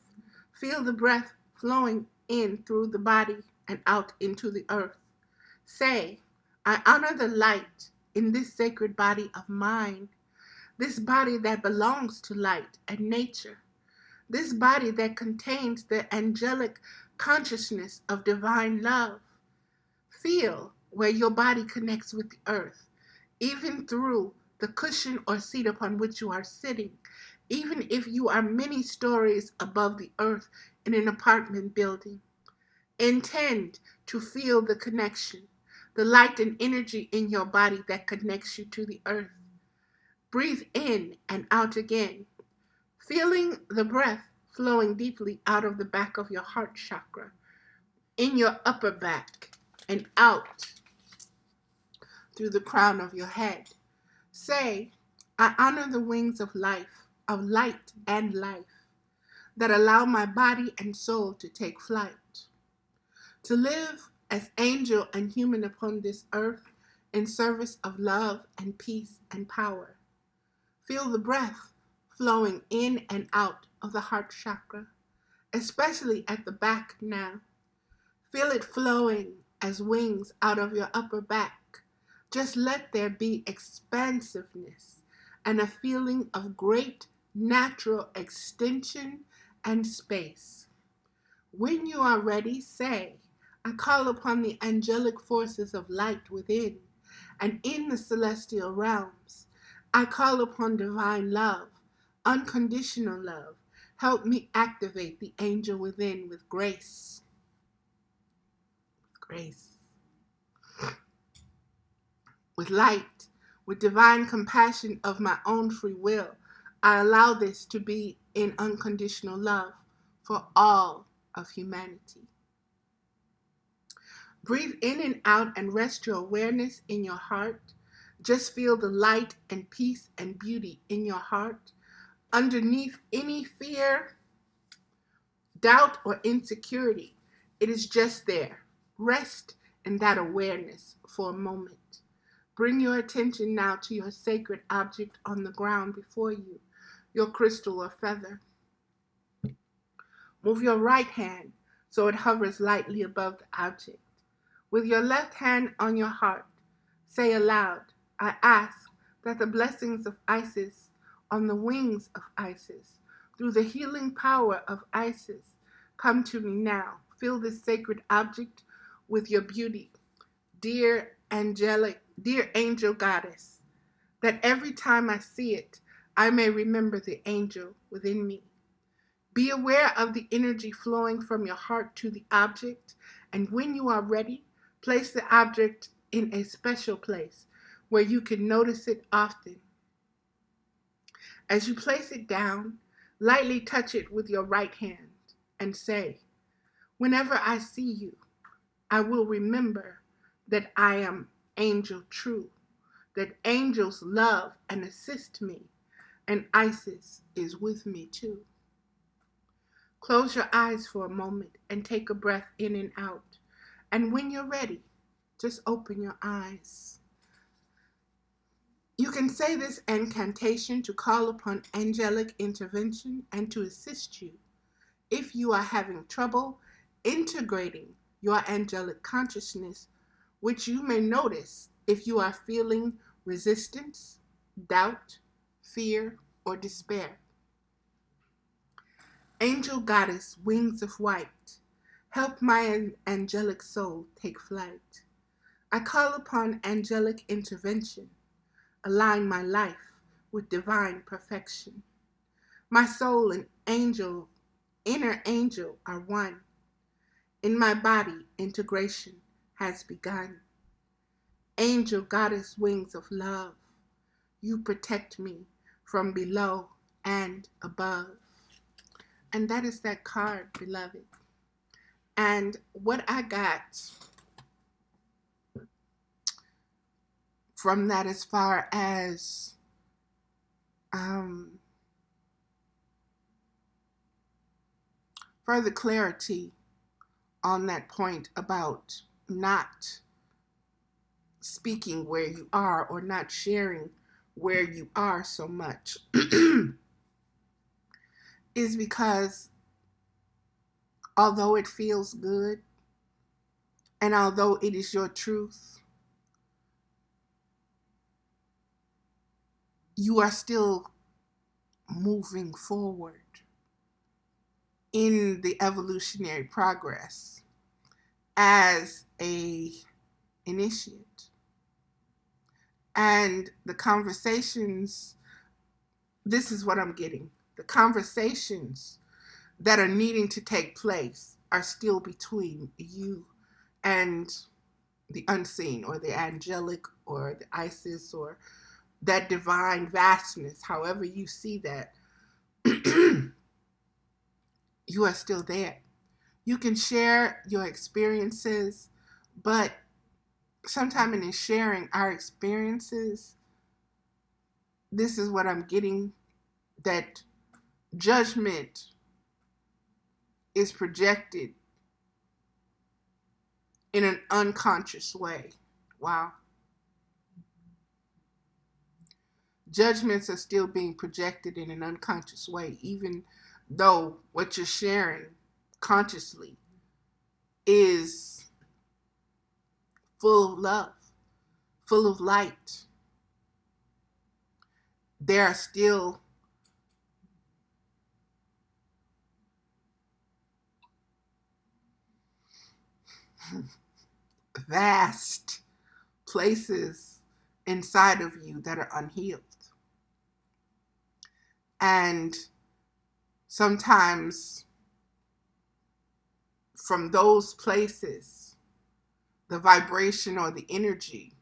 Feel the breath flowing in through the body and out into the earth. Say, "I honor the light in this sacred body of mine, this body that belongs to light and nature, this body that contains the angelic consciousness of divine love." Feel where your body connects with the earth, even through the cushion or seat upon which you are sitting, even if you are many stories above the earth in an apartment building. Intend to feel the connection, the light and energy in your body that connects you to the earth. Breathe in and out again, feeling the breath flowing deeply out of the back of your heart chakra, in your upper back, and out through the crown of your head. Say, "I honor the wings of life, of light and life, that allow my body and soul to take flight, to live as angel and human upon this earth in service of love and peace and power." Feel the breath flowing in and out of the heart chakra, especially at the back now. Feel it flowing as wings out of your upper back. Just let there be expansiveness and a feeling of great natural extension and space. When you are ready, say, "I call upon the angelic forces of light within and in the celestial realms. I call upon divine love, unconditional love. Help me activate the angel within with grace." Grace. With light, with divine compassion of my own free will, I allow this to be in unconditional love for all of humanity. Breathe in and out and rest your awareness in your heart. Just feel the light and peace and beauty in your heart. Underneath any fear, doubt, or insecurity, it is just there. Rest in that awareness for a moment. Bring your attention now to your sacred object on the ground before you, your crystal or feather. Move your right hand so it hovers lightly above the object. With your left hand on your heart, say aloud, "I ask that the blessings of Isis on the wings of Isis, through the healing power of Isis, come to me now." Fill this sacred object with your beauty, dear angel goddess, that every time I see it, I may remember the angel within me. Be aware of the energy flowing from your heart to the object, and when you are ready, place the object in a special place where you can notice it often. As you place it down, lightly touch it with your right hand and say, "Whenever I see you, I will remember that I am angel true, that angels love and assist me, and Isis is with me too." Close your eyes for a moment and take a breath in and out. And when you're ready, just open your eyes. You can say this incantation to call upon angelic intervention and to assist you if you are having trouble integrating your angelic consciousness, which you may notice if you are feeling resistance, doubt, fear, or despair. Angel goddess, wings of white, help my angelic soul take flight. I call upon angelic intervention, align my life with divine perfection. My soul and angel, inner angel are one. In my body, integration has begun. Angel goddess, wings of love, you protect me from below and above. And that is that card, beloved. And what I got from that, as far as further clarity on that point about not speaking where you are or not sharing where you are so much, is because although it feels good and although it is your truth, you are still moving forward in the evolutionary progress as a initiate. And the conversations, this is what I'm getting. The conversations that are needing to take place are still between you and the unseen or the angelic or the Isis or that divine vastness, however you see that. You are still there. You can share your experiences, but sometime in sharing our experiences, this is what I'm getting, that judgment is projected in an unconscious way. Wow. Judgments are still being projected in an unconscious way, even though what you're sharing consciously is full of love, full of light. There are still vast places inside of you that are unhealed. And sometimes from those places, the vibration or the energy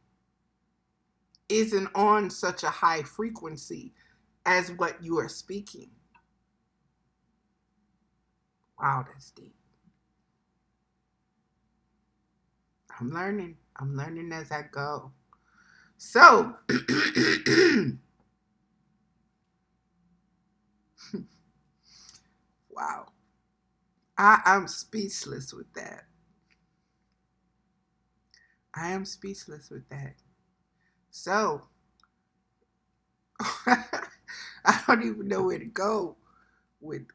isn't on such a high frequency as what you are speaking. Wow, that's deep. I'm learning. I'm learning as I go. So, wow. I'm speechless with that. I am speechless with that. So, I don't even know where to go with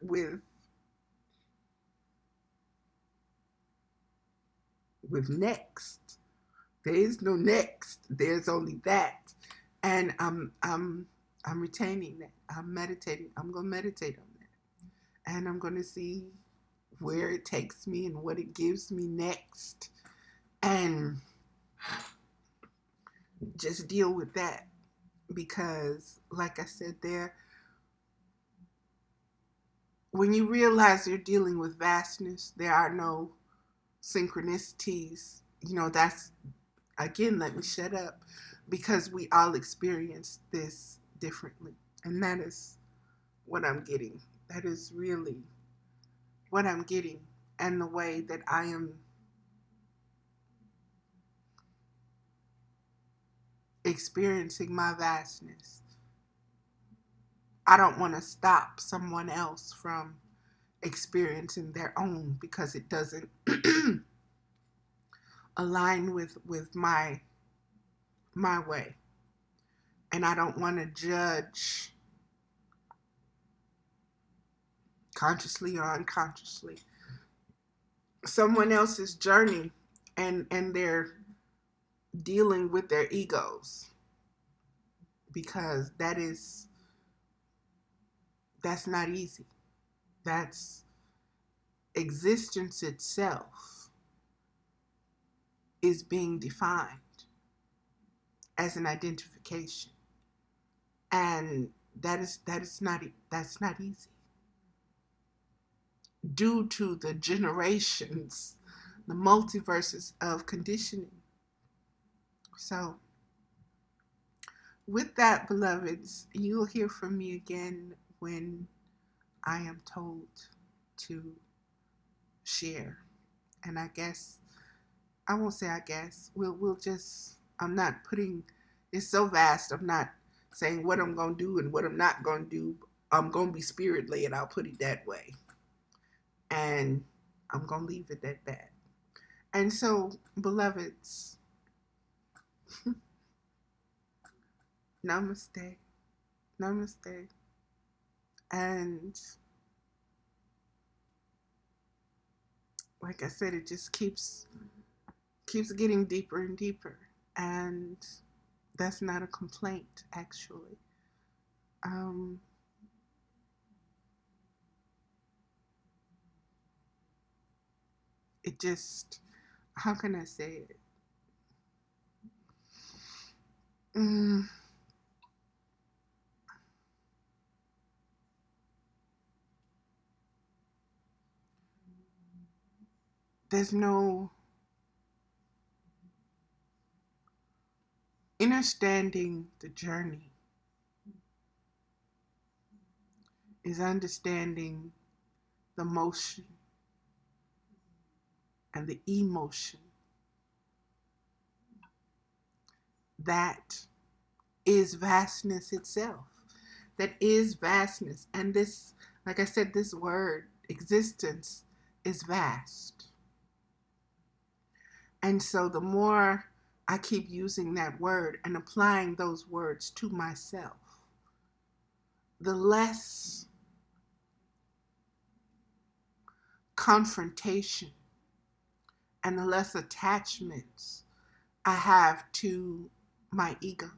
next. There is no next. There's only that. And I'm retaining that. I'm meditating. I'm gonna meditate on that. And I'm gonna see where it takes me and what it gives me next. And just deal with that. Because like I said, when you realize you're dealing with vastness, there are no synchronicities. That's, again, let me shut up, because we all experience this differently. And that is what I'm getting. That is really what I'm getting, and the way that I am experiencing my vastness. I don't want to stop someone else from experiencing their own, because it doesn't align with my way. And I don't want to judge, consciously or unconsciously, someone else's journey, and they're dealing with their egos, because that's not easy. That's existence itself is being defined as an identification, and that's not easy, due to the generations, the multiverses of conditioning. So, with that, beloveds, you'll hear from me again when I am told to share. And I guess, I won't say I guess, we'll just, I'm not putting, it's so vast, I'm not saying what I'm going to do and what I'm not going to do. I'm going to be spirit led, I'll put it that way. And I'm going to leave it at that. And so, beloveds, namaste. Namaste. And like I said, it just keeps getting deeper and deeper. And that's not a complaint, actually. Um, it just, how can I say it? Mm, there's no understanding. The journey is understanding the motion and the emotion that is vastness itself. That is vastness. And this, like I said, this word, existence, is vast. And so the more I keep using that word and applying those words to myself, the less confrontation and the less attachments I have to my ego.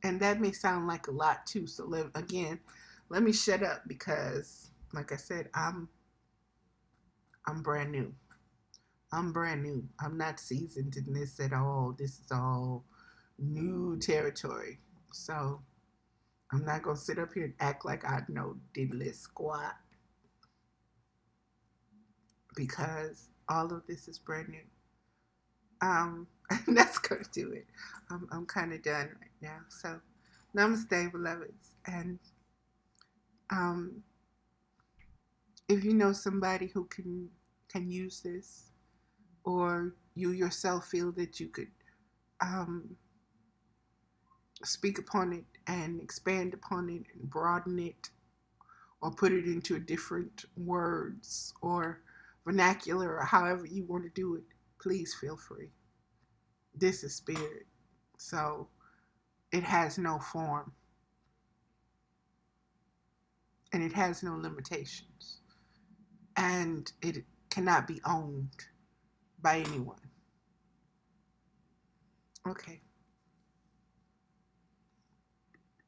And that may sound like a lot too. So let me shut up, because like I said, I'm brand new. I'm brand new. I'm not seasoned in this at all. This is all new territory. So I'm not going to sit up here and act like I know diddly squat, because all of this is brand new. And that's going to do it. I'm kind of done right now. So namaste, beloveds. And um, if you know somebody who can use this, or you yourself feel that you could um, speak upon it and expand upon it and broaden it, or put it into different words or vernacular, or however you want to do it, please feel free. This is spirit, so it has no form and it has no limitations, and it cannot be owned by anyone. Okay.